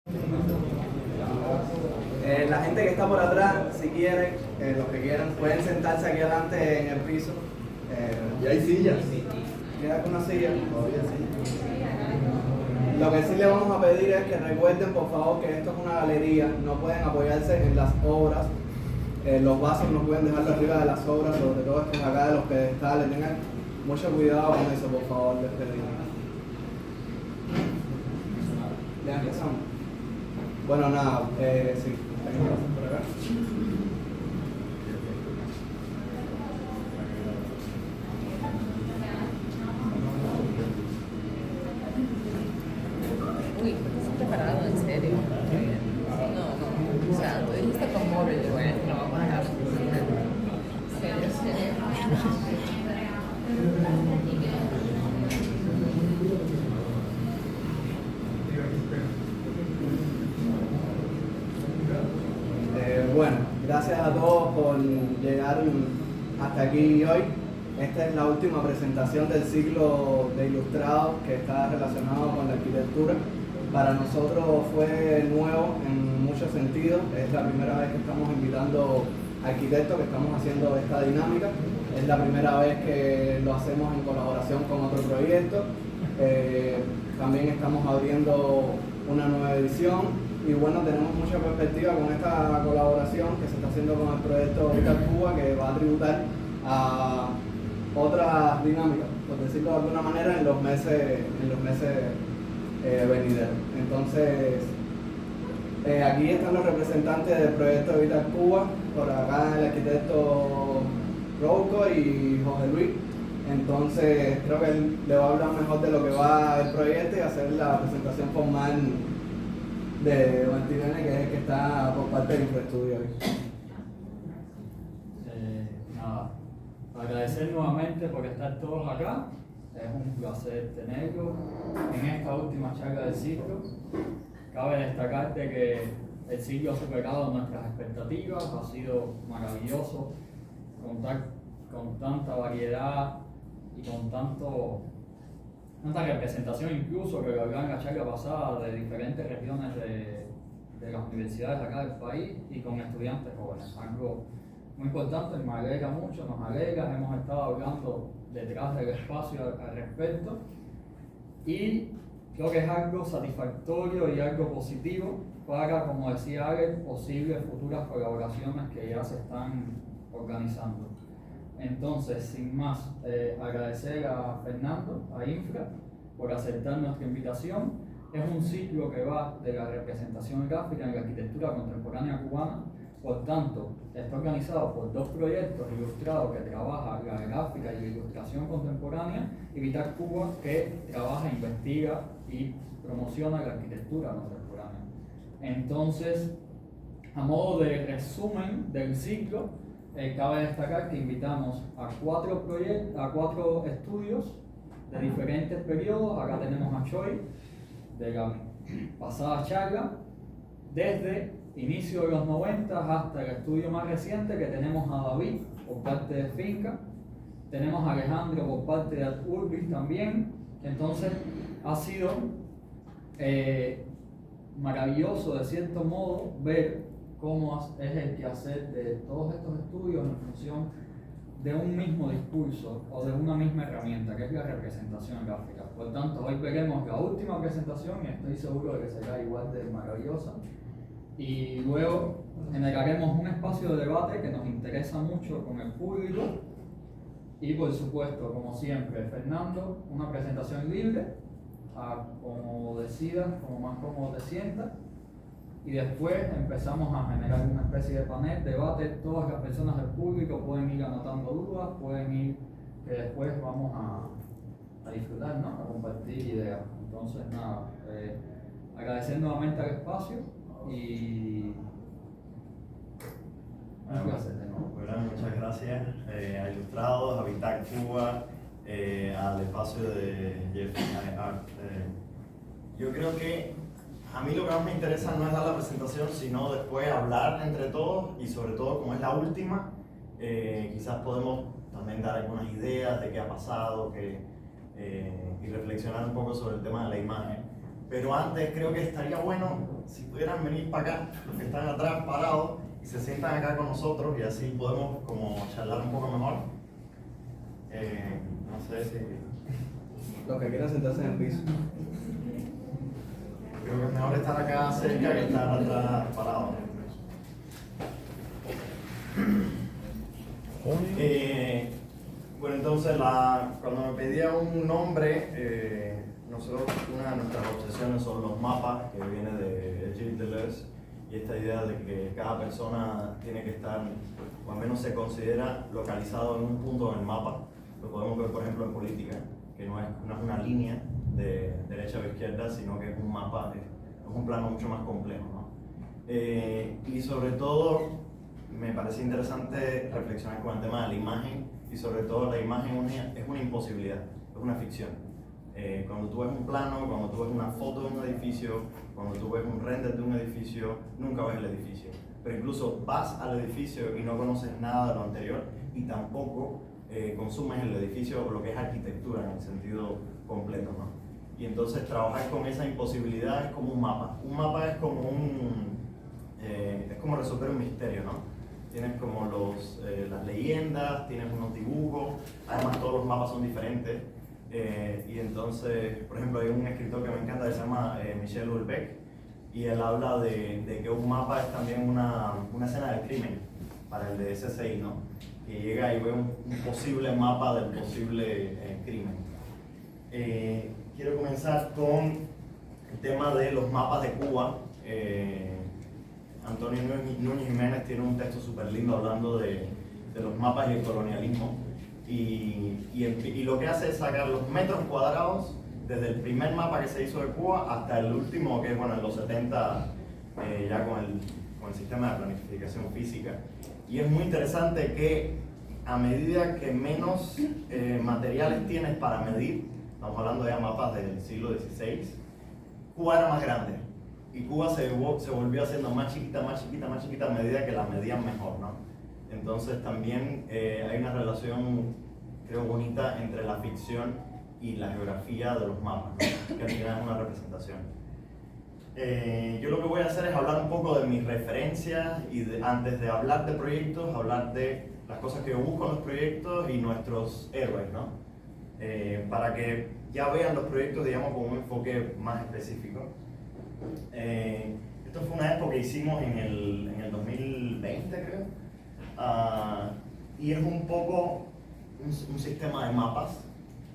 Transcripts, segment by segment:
La gente que está por atrás, si quieren, los que quieran, pueden sentarse aquí adelante en el piso. Y hay sillas. Queda con una silla. Todavía sí. Lo que sí le vamos a pedir es que recuerden, por favor, que esto es una galería. No pueden apoyarse en las obras. Los vasos no pueden dejarlo arriba de las obras, sobre todo estos acá de los pedestales. Tengan mucho cuidado con eso, por favor, les pedimos. ¿Ya empezamos? Bueno, nada, sí. Por acá. Uy, ¿estás preparado? ¿En serio? No, no. O sea, tú dijiste con móvil, bueno, lo vamos a dejar. Serio, serio. Bueno, gracias a todos por llegar hasta aquí hoy. Esta es la última presentación del ciclo de ilustrados que está relacionado con la arquitectura. Para nosotros fue nuevo en muchos sentidos. Es la primera vez que estamos invitando arquitectos, que estamos haciendo esta dinámica. Es la primera vez que lo hacemos en colaboración con otro proyecto. También estamos abriendo una nueva edición. Y bueno, tenemos mucha perspectiva con esta colaboración que se está haciendo con el proyecto Vital Cuba, que va a tributar a otras dinámicas, por decirlo de alguna manera, en los meses venideros. Entonces, aquí están los representantes del proyecto Vital Cuba, por acá el arquitecto Rouco y José Luis. Entonces, creo que él le va a hablar mejor de lo que va el proyecto y hacer la presentación formal de Martínez, que es el que está por parte del Infraestudio hoy. Nada, agradecer nuevamente por estar todos acá. Es un placer tenerlos en esta última charla del ciclo. Cabe destacar de que el ciclo ha superado nuestras expectativas, ha sido maravilloso contar con tanta variedad y con tanta representación, incluso que lo hablaba en la charla pasada, de diferentes regiones de las universidades acá del país y con estudiantes jóvenes. Algo muy importante, me alegra mucho, nos alegra, hemos estado hablando detrás del espacio al respecto y creo que es algo satisfactorio y algo positivo para, como decía Alex, posibles futuras colaboraciones que ya se están organizando. Entonces, sin más, agradecer a Fernando, a Infra, por aceptar nuestra invitación. Es un ciclo que va de la representación gráfica en la arquitectura contemporánea cubana. Por tanto, está organizado por dos proyectos ilustrados que trabajan la gráfica y la ilustración contemporánea, y Vital Cuba, que trabaja, investiga y promociona la arquitectura contemporánea. Entonces, a modo de resumen del ciclo, cabe destacar que invitamos a cuatro estudios de diferentes periodos. Acá tenemos a Choi, de la pasada charla, desde inicio de los 90 hasta el estudio más reciente, que tenemos a David por parte de Finca, tenemos a Alejandro por parte de Ad Urbis también. Entonces ha sido maravilloso de cierto modo ver cómo es el quehacer de todos estos estudios en función de un mismo discurso o de una misma herramienta, que es la representación gráfica. Por tanto, hoy veremos la última presentación y estoy seguro de que será igual de maravillosa. Y luego generaremos un espacio de debate que nos interesa mucho con el público. Y por supuesto, como siempre, Fernando, una presentación libre, como decidas, como más cómodo te sientas. Y después empezamos a generar una especie de panel, debate. Todas las personas del público pueden ir anotando dudas, pueden ir, que después vamos a disfrutar, ¿no? A compartir ideas. Entonces, nada, agradecer nuevamente al espacio y un placer de nuevo. Bueno, muchas gracias a Ilustrados, a Vital Cuba, al espacio de Jeffrey Art. Yo creo que a mí lo que más me interesa no es dar la presentación, sino después hablar entre todos y sobre todo, como es la última, quizás podemos también dar algunas ideas de qué ha pasado y reflexionar un poco sobre el tema de la imagen. Pero antes creo que estaría bueno si pudieran venir para acá, los que están atrás parados, y se sientan acá con nosotros y así podemos como charlar un poco mejor. No sé si... Los que quieran sentarse en el piso. Creo que es mejor estar acá cerca que estar atrás parado. Bueno, entonces cuando me pedía un nombre, nosotros, una de nuestras obsesiones son los mapas, que viene de Gilles Deleuze, y esta idea de que cada persona tiene que estar, o al menos se considera localizado en un punto en el mapa. Lo podemos ver, por ejemplo, en política, que no es una línea de derecha o izquierda, sino que es un mapa, es un plano mucho más complejo, ¿no? Y sobre todo, me parece interesante reflexionar con el tema de la imagen, y sobre todo la imagen es una imposibilidad, es una ficción. Cuando tú ves un plano, cuando tú ves una foto de un edificio, cuando tú ves un render de un edificio, nunca ves el edificio. Pero incluso vas al edificio y no conoces nada de lo anterior, y tampoco consumes el edificio o lo que es arquitectura en el sentido completo, ¿no? Y entonces trabajar con esa imposibilidad es como un mapa. Un mapa es como es como resolver un misterio, ¿no? Tienes como las leyendas, tienes unos dibujos, además todos los mapas son diferentes. Y entonces, por ejemplo, hay un escritor que me encanta que se llama Michel Houellebecq, y él habla de que un mapa es también una escena del crimen para el de CSI, ¿no? Que llega y ve un posible mapa del posible crimen. Quiero comenzar con el tema de los mapas de Cuba. Antonio Núñez Jiménez tiene un texto súper lindo hablando de los mapas y el colonialismo. Y lo que hace es sacar los metros cuadrados desde el primer mapa que se hizo de Cuba hasta el último, que es bueno, en los 70, ya con el sistema de planificación física. Y es muy interesante que a medida que menos materiales tienes para medir, estamos hablando de mapas del siglo XVI, Cuba era más grande. Y Cuba se volvió haciendo más chiquita, más chiquita, más chiquita a medida que la medían mejor, ¿no? Entonces también hay una relación, creo, bonita entre la ficción y la geografía de los mapas, ¿no? Que al final es una representación. Yo lo que voy a hacer es hablar un poco de mis referencias y antes de hablar de proyectos, hablar de las cosas que yo busco en los proyectos y nuestros héroes, ¿no? Para que ya vean los proyectos, digamos, con un enfoque más específico. Esto fue una expo que hicimos en el 2020, creo. Y es un poco un sistema de mapas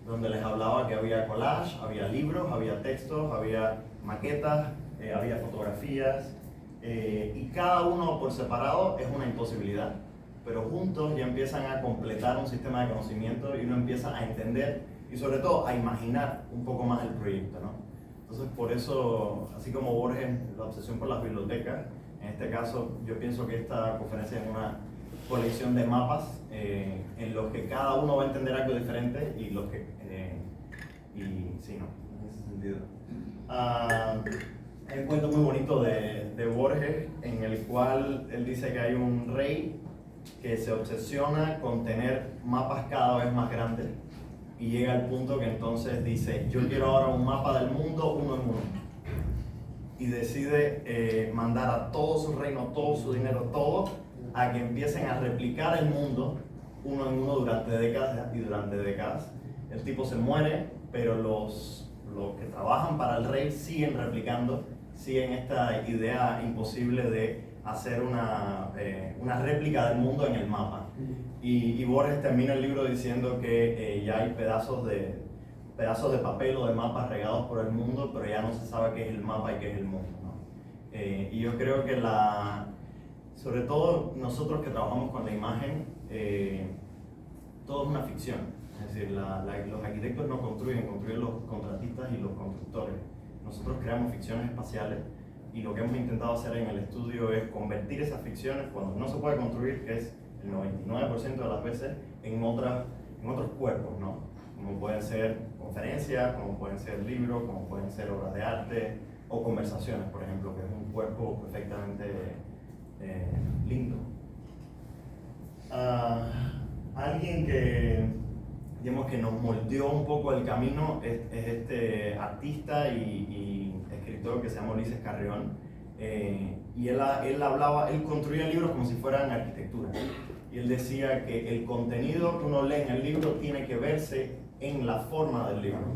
donde les hablaba que había collage, había libros, había textos, había maquetas, había fotografías, y cada uno por separado es una imposibilidad, pero juntos ya empiezan a completar un sistema de conocimiento y uno empieza a entender y sobre todo a imaginar un poco más el proyecto, ¿no? Entonces por eso, así como Borges, la obsesión por las bibliotecas, en este caso yo pienso que esta conferencia es una colección de mapas en los que cada uno va a entender algo diferente y los que sí, no, en ese sentido. Hay un cuento muy bonito de Borges en el cual él dice que hay un rey que se obsesiona con tener mapas cada vez más grandes y llega al punto que entonces dice, yo quiero ahora un mapa del mundo uno en uno, y decide mandar a todo su reino, todo su dinero, todo a que empiecen a replicar el mundo uno en uno durante décadas y durante décadas. El tipo se muere, pero los que trabajan para el rey siguen replicando, siguen esta idea imposible de hacer una réplica del mundo en el mapa. Y Borges termina el libro diciendo que ya hay pedazos de papel o de mapas regados por el mundo, pero ya no se sabe qué es el mapa y qué es el mundo, ¿no? Y yo creo que sobre todo nosotros que trabajamos con la imagen, todo es una ficción. Es decir, los arquitectos no construyen los contratistas y los constructores. Nosotros creamos ficciones espaciales y lo que hemos intentado hacer en el estudio es convertir esas ficciones, cuando no se puede construir, que es el 99% de las veces, en otros cuerpos, ¿no? Como pueden ser conferencias, como pueden ser libros, como pueden ser obras de arte o conversaciones, por ejemplo, que es un cuerpo perfectamente lindo. Alguien que, digamos, que nos moldeó un poco el camino es este artista y escritor que se llama Ulises Carrión. Y él construía libros como si fueran arquitectura. Y él decía que el contenido que uno lee en el libro tiene que verse en la forma del libro.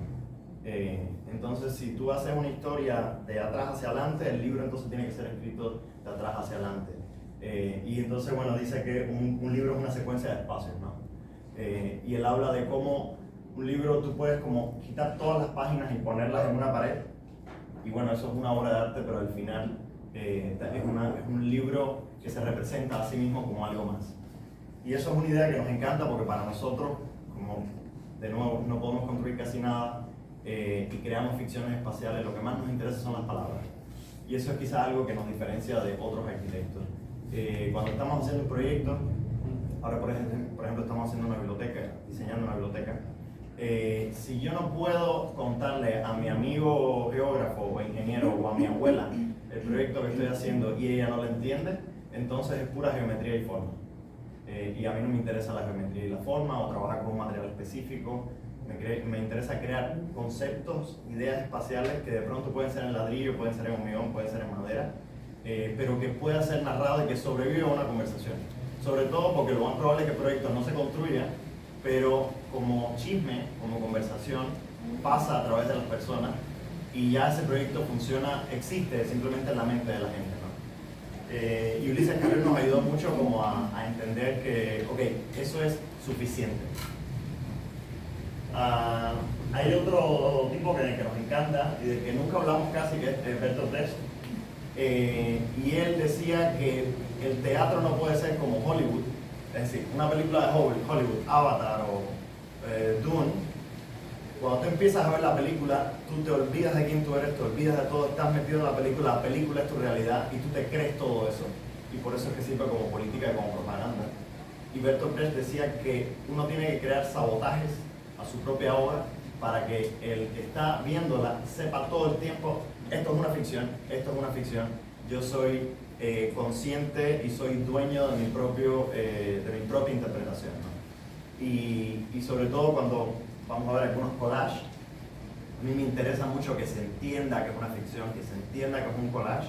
Entonces, si tú haces una historia de atrás hacia adelante, el libro entonces tiene que ser escrito de atrás hacia adelante. Y entonces, bueno, dice que un libro es una secuencia de espacios, ¿no? Y él habla de cómo un libro tú puedes como quitar todas las páginas y ponerlas en una pared. Y bueno, eso es una obra de arte, pero al final es un libro que se representa a sí mismo como algo más. Y eso es una idea que nos encanta porque para nosotros, como de nuevo no podemos construir casi nada y creamos ficciones espaciales, lo que más nos interesa son las palabras. Y eso es quizás algo que nos diferencia de otros arquitectos. Cuando estamos haciendo un proyecto, ahora por ejemplo estamos haciendo una biblioteca, diseñando una biblioteca, si yo no puedo contarle a mi amigo geógrafo o ingeniero o a mi abuela el proyecto que estoy haciendo y ella no lo entiende, entonces es pura geometría y forma. Y a mí no me interesa la geometría y la forma o trabajar con un material específico. Me interesa crear conceptos, ideas espaciales que de pronto pueden ser en ladrillo, pueden ser en hormigón, pueden ser en madera, pero que pueda ser narrado y que sobreviva a una conversación. Sobre todo porque lo más probable es que el proyecto no se construya, pero como chisme, como conversación, pasa a través de las personas y ya ese proyecto funciona, existe simplemente en la mente de la gente, ¿no? Y Ulises Carrión nos ayudó mucho como a entender que, ok, eso es suficiente. Hay otro tipo que nos encanta y del que nunca hablamos casi, que es Bertolt Brecht. Y él decía que el teatro no puede ser como Hollywood, es decir, una película de Hollywood, Avatar o Dune. Cuando tú empiezas a ver la película, tú te olvidas de quién tú eres, te olvidas de todo, estás metido en la película es tu realidad y tú te crees todo eso. Y por eso es que sirve como política y como propaganda. Y Bertolt Brecht decía que uno tiene que crear sabotajes a su propia obra para que el que está viéndola sepa todo el tiempo: esto es una ficción, esto es una ficción, yo soy consciente y soy dueño de mi propia interpretación, ¿no? Y sobre todo cuando vamos a ver algunos collages, a mí me interesa mucho que se entienda que es una ficción, que se entienda que es un collage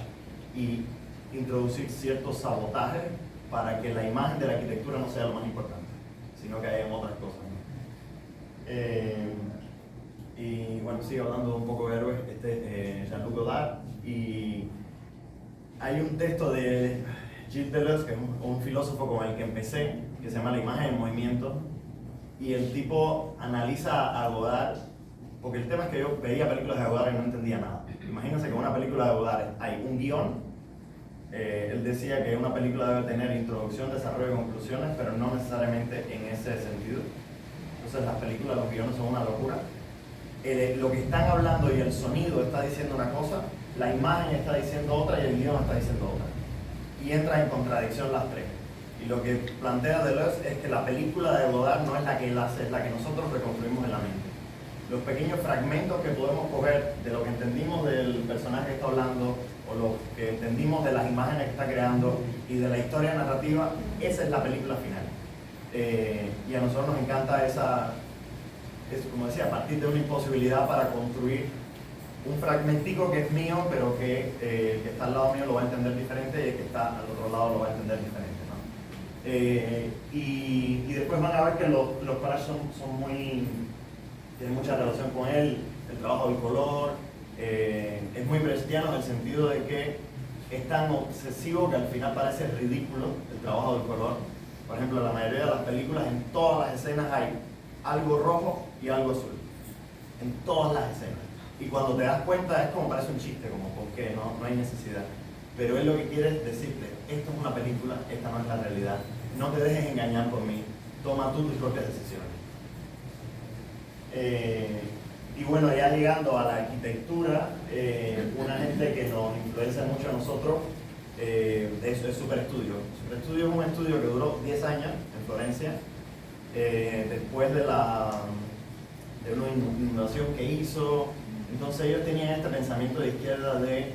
y introducir ciertos sabotajes para que la imagen de la arquitectura no sea lo más importante, sino que haya otras cosas, ¿no? Y bueno, sigo hablando un poco de héroes, Jean-Luc Godard, y hay un texto de Gilles Deleuze, que es un filósofo con el que empecé, que se llama La imagen en movimiento, y el tipo analiza a Godard, porque el tema es que yo veía películas de Godard y no entendía nada. Imagínense que en una película de Godard hay un guión. Él decía que una película debe tener introducción, desarrollo y conclusiones, pero no necesariamente en ese sentido. Entonces las películas, los guiones son una locura. Lo que están hablando y el sonido está diciendo una cosa, la imagen está diciendo otra y el guión está diciendo otra. Y entra en contradicción las tres. Y lo que plantea Deleuze es que la película de Godard no es la que él hace, es la que nosotros reconstruimos en la mente. Los pequeños fragmentos que podemos coger de lo que entendimos del personaje que está hablando o lo que entendimos de las imágenes que está creando y de la historia narrativa, esa es la película final. Y a nosotros nos encanta como decía, a partir de una imposibilidad para construir un fragmentico que es mío, pero que el que está al lado mío lo va a entender diferente y el que está al otro lado lo va a entender diferente, ¿no? Y después van a ver que los collages tienen mucha relación con él, el trabajo del color, es muy brechtiano en el sentido de que es tan obsesivo que al final parece ridículo el trabajo del color. Por ejemplo, en la mayoría de las películas, en todas las escenas hay algo rojo y algo azul, en todas las escenas. Y cuando te das cuenta es como parece un chiste, como porque no hay necesidad. Pero él lo que quiere es decirte: esto es una película, esta no es la realidad, no te dejes engañar por mí, toma tú tus propias decisiones. Y bueno, ya llegando a la arquitectura, una gente que nos influencia mucho a nosotros es Superstudio. Superstudio es un estudio que duró 10 años en Florencia, después de una inundación que hizo. Entonces ellos tenían este pensamiento de izquierda de: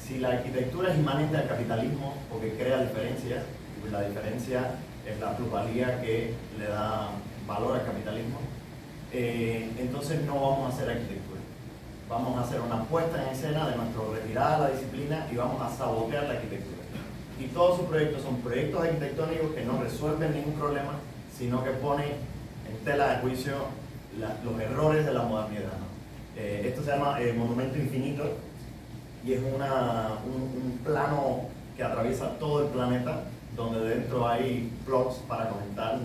si la arquitectura es inmanente al capitalismo porque crea diferencias, pues la diferencia es la plusvalía que le da valor al capitalismo, entonces no vamos a hacer arquitectura. vamos a hacer una puesta en escena de nuestra retirada a la disciplina y vamos a sabotear la arquitectura. Y todos sus proyectos son proyectos arquitectónicos que no resuelven ningún problema, sino que ponen en tela de juicio los errores de la modernidad, ¿no? Esto se llama Monumento Infinito y es un plano que atraviesa todo el planeta, donde dentro hay plugs para conectar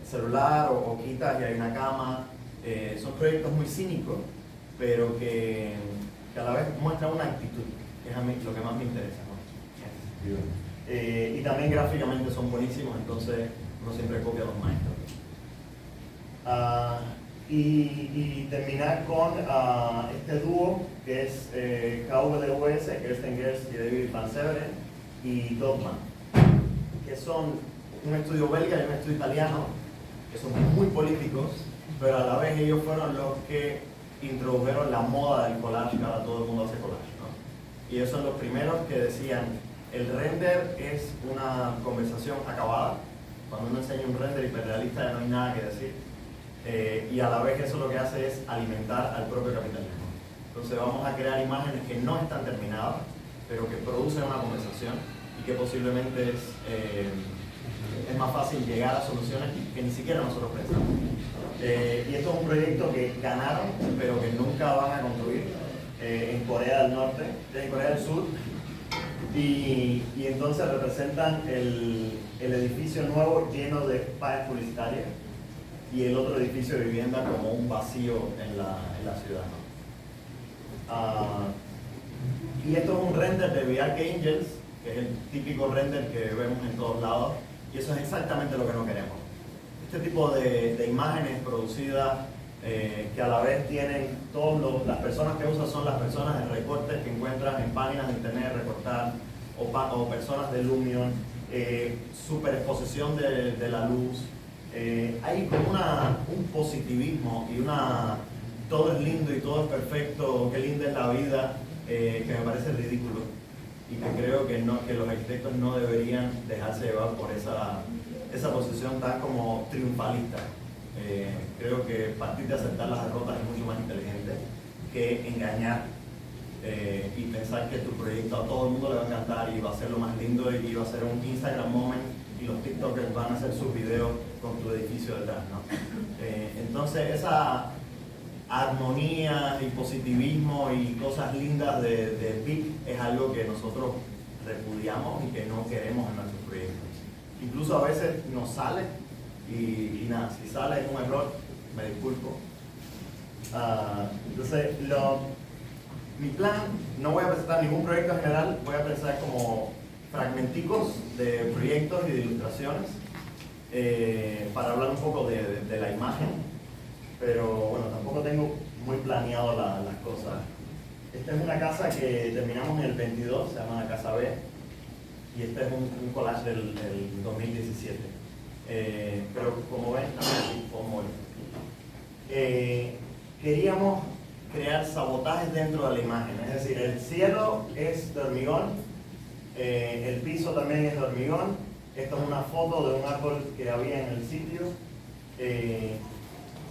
celular o quitas y hay una cama. Son proyectos muy cínicos, pero que a la vez muestran una actitud, que es a mí lo que más me interesa, ¿no? Y también gráficamente son buenísimos, entonces uno siempre copia a los maestros. Y terminar con este dúo que es KWS, Kirsten Gerst y David Van Severen, y Dogma, que son un estudio belga y un estudio italiano, que son muy políticos, pero a la vez ellos fueron los que introdujeron la moda del collage, que ahora todo el mundo hace collage, ¿no? Y ellos son los primeros que decían, el render es una conversación acabada. Cuando uno enseña un render hiperrealista ya no hay nada que decir. Y a la vez eso lo que hace es alimentar al propio capitalismo. Entonces vamos a crear imágenes que no están terminadas, pero que producen una conversación y que posiblemente es más fácil llegar a soluciones que ni siquiera nosotros pensamos. Y esto es un proyecto que ganaron, pero que nunca van a construir en Corea del Norte, en Corea del Sur. Y entonces representan el edificio nuevo lleno de paneles publicitarias y el otro edificio de vivienda como un vacío en la ciudad, ¿no? Y esto es un render de VR Angels, que es el típico render que vemos en todos lados, y eso es exactamente lo que no queremos. Este tipo de imágenes producidas que a la vez tienen las personas que usan son las personas de recortes que encuentras en páginas de internet recortar o personas de Lumion, superexposición de la luz. Hay como un positivismo y todo es lindo y todo es perfecto, qué linda es la vida, que me parece ridículo y que creo que los arquitectos no deberían dejarse llevar por esa posición tan como triunfalista. Creo que partir de aceptar las derrotas es mucho más inteligente que engañar y pensar que tu proyecto a todo el mundo le va a encantar y va a ser lo más lindo y va a ser un Instagram moment y los TikTokers van a hacer sus videos con tu edificio detrás, ¿no? Entonces esa armonía y positivismo y cosas lindas de PIC es algo que nosotros repudiamos y que no queremos en nuestros proyectos. Incluso a veces nos sale y nada, si sale es un error, me disculpo. Entonces, mi plan, no voy a presentar ningún proyecto en general, voy a presentar como fragmenticos de proyectos y de ilustraciones para hablar un poco de la imagen, pero bueno, tampoco tengo muy planeado las cosas. Esta es una casa que terminamos en el 22, se llama la Casa B, y este es un collage del 2017. Pero como ven, queríamos crear sabotajes dentro de la imagen, es decir, el cielo es de hormigón, el piso también es de hormigón. Esta es una foto de un árbol que había en el sitio.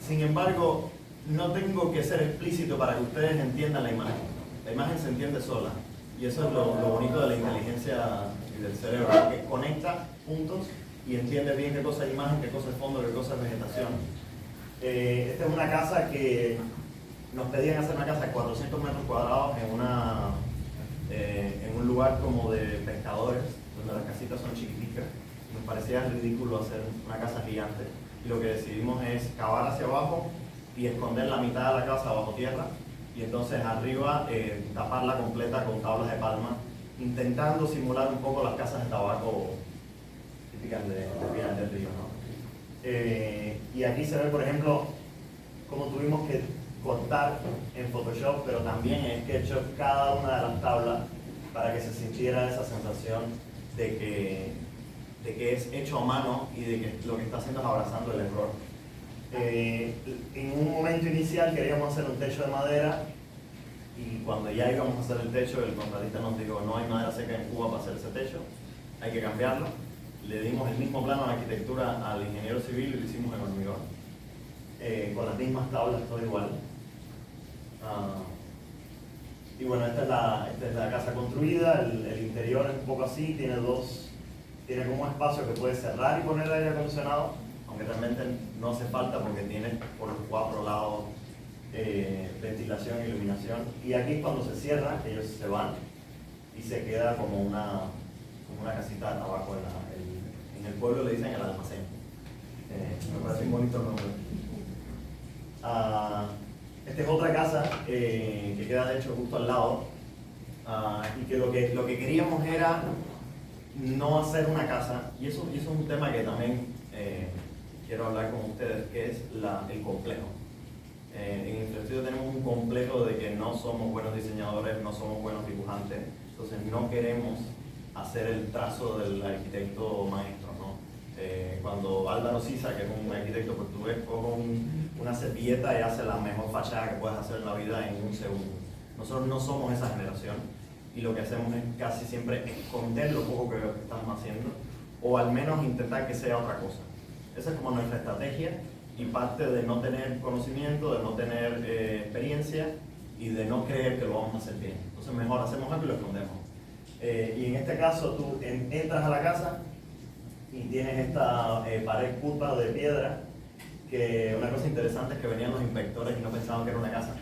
Sin embargo, no tengo que ser explícito para que ustedes entiendan la imagen. La imagen se entiende sola y eso es lo bonito de la inteligencia y del cerebro, que conecta puntos y entiende bien qué cosa es imagen, qué cosa es fondo, qué cosa es vegetación. Esta es una casa que nos pedían hacer una casa de 400 metros cuadrados en un lugar como de pescadores, donde las casitas son chiquiticas. Nos parecía ridículo hacer una casa gigante y lo que decidimos es cavar hacia abajo y esconder la mitad de la casa bajo tierra y entonces arriba taparla completa con tablas de palma, intentando simular un poco las casas de tabaco típicas de Pinar del Río, ¿no? Y aquí se ve, por ejemplo, cómo tuvimos que cortar en Photoshop, pero también en SketchUp cada una de las tablas para que se sintiera esa sensación de que es hecho a mano y de que lo que está haciendo es abrazando el error. En un momento inicial queríamos hacer un techo de madera y cuando ya íbamos a hacer el techo, el contratista nos dijo: no hay madera seca en Cuba para hacer ese techo, hay que cambiarlo. Le dimos el mismo plano de arquitectura al ingeniero civil y lo hicimos en hormigón, con las mismas tablas, todo igual. Y bueno, esta es la casa construida, el interior es un poco así, tiene como un espacio que puede cerrar y poner aire acondicionado, aunque realmente no hace falta porque tiene por los 4 lados ventilación e iluminación. Y aquí es cuando se cierra, ellos se van y se queda como una casita de tabaco en el pueblo le dicen el almacén. Me parece un bonito nombre. Esta es otra casa que queda de hecho justo al lado y que lo que queríamos era no hacer una casa, y eso es un tema que también quiero hablar con ustedes, que es el complejo. En Infraestudio tenemos un complejo de que no somos buenos diseñadores, no somos buenos dibujantes, entonces no queremos hacer el trazo del arquitecto maestro, ¿no? Cuando Álvaro Siza, que es un arquitecto portugués, coge una servilleta y hace la mejor fachada que puedes hacer en la vida en un segundo. Nosotros no somos esa generación y lo que hacemos es casi siempre esconder lo poco que estamos haciendo o al menos intentar que sea otra cosa. Esa es como nuestra estrategia y parte de no tener conocimiento, de no tener experiencia y de no creer que lo vamos a hacer bien. Entonces mejor hacemos algo y lo escondemos. Y en este caso tú entras a la casa y tienes esta pared curva de piedra, que una cosa interesante es que venían los inspectores y no pensaban que era una casa,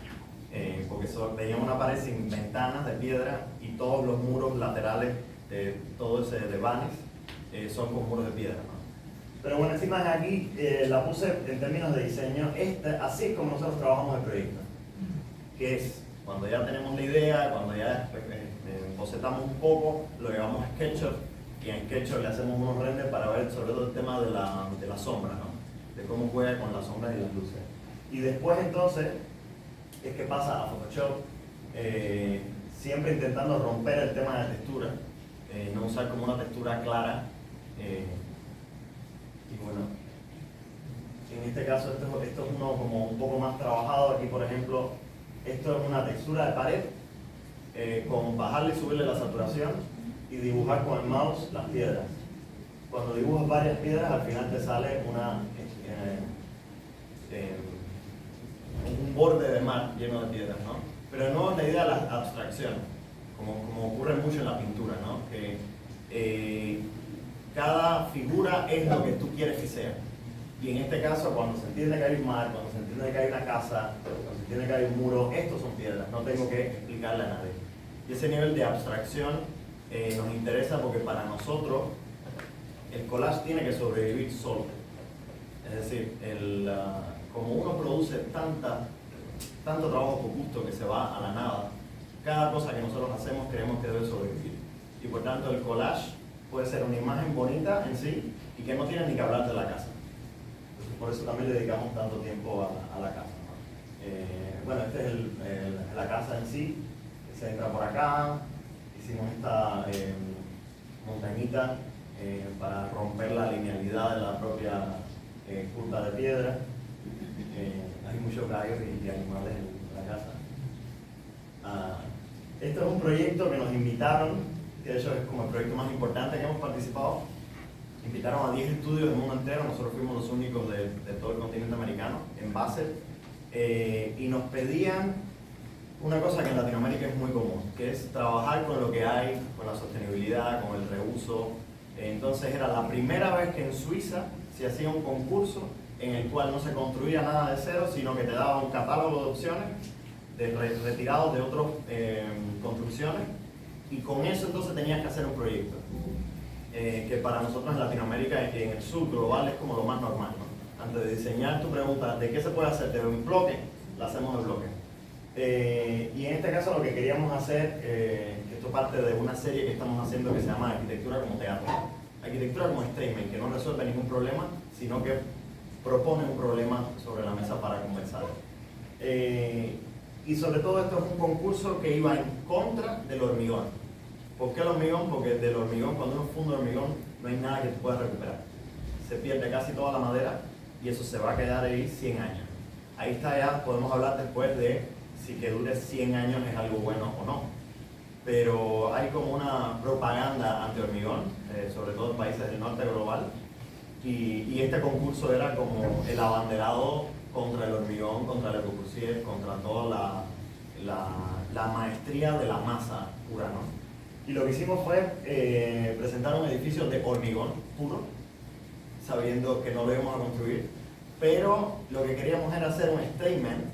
porque veían una pared sin ventanas de piedra y todos los muros laterales de todo ese de vanes son con muros de piedra, ¿no? Pero bueno, encima de aquí la puse en términos de diseño, así es como nosotros trabajamos el proyecto, que es cuando ya tenemos la idea, cuando ya bocetamos un poco, lo llevamos a SketchUp y en SketchUp le hacemos unos renders para ver sobre todo el tema de la sombra, ¿no? De cómo juega con las sombras y las luces. Y después entonces es que pasa a Photoshop, siempre intentando romper el tema de la textura, no usar como una textura clara. Y bueno, en este caso esto es uno como un poco más trabajado. Aquí por ejemplo, esto es una textura de pared, con bajarle y subirle la saturación y dibujar con el mouse las piedras. Cuando dibujas varias piedras al final te sale un borde de mar lleno de piedras, ¿no? Pero no es la idea de la abstracción, como ocurre mucho en la pintura, ¿no? Que cada figura es lo que tú quieres que sea. Y en este caso, cuando se entiende que hay un mar, cuando se entiende que hay una casa, cuando se entiende que hay un muro, estos son piedras, no tengo que explicarle a nadie. Y ese nivel de abstracción nos interesa porque para nosotros el collage tiene que sobrevivir solo. Es decir, como uno produce tanto trabajo por gusto que se va a la nada, cada cosa que nosotros hacemos creemos que debe sobrevivir. Y por tanto el collage puede ser una imagen bonita en sí y que no tiene ni que hablar de la casa. Entonces, por eso también le dedicamos tanto tiempo a la casa, ¿no? Bueno, esta es la casa en sí, se entra por acá, hicimos esta montañita para romper la linealidad de la propia curva de piedra. Hay muchos gallos y animales en la casa. Esto es un proyecto que nos invitaron, que de hecho es como el proyecto más importante que hemos participado. Invitaron a 10 estudios del mundo entero, nosotros fuimos los únicos de todo el continente americano, en Basel, y nos pedían una cosa que en Latinoamérica es muy común, que es trabajar con lo que hay, con la sostenibilidad, con el reuso. Entonces era la primera vez que en Suiza se hacía un concurso en el cual no se construía nada de cero, sino que te daba un catálogo de opciones retirados de otras construcciones, y con eso entonces tenías que hacer un proyecto. Que para nosotros en Latinoamérica y en el sur global es como lo más normal, ¿no? Antes de diseñar tu pregunta de qué se puede hacer de un bloque, la hacemos de bloque. Y en este caso lo que queríamos hacer, esto parte de una serie que estamos haciendo que se llama Arquitectura como Teatro. Arquitectura como statement, que no resuelve ningún problema, sino que propone un problema sobre la mesa para conversar. Y sobre todo esto es un concurso que iba en contra del hormigón. ¿Por qué el hormigón? Porque del hormigón, cuando uno funde hormigón, no hay nada que tú puedas recuperar. Se pierde casi toda la madera y eso se va a quedar ahí 100 años. Ahí está ya, podemos hablar después de si que dure 100 años es algo bueno o no. Pero hay como una propaganda anti-hormigón, sobre todo en países del norte global, y este concurso era como el abanderado contra el hormigón, contra la Le Corbusier, contra toda la maestría de la masa pura, ¿no? Y lo que hicimos fue presentar un edificio de hormigón puro, sabiendo que no lo íbamos a construir, pero lo que queríamos era hacer un statement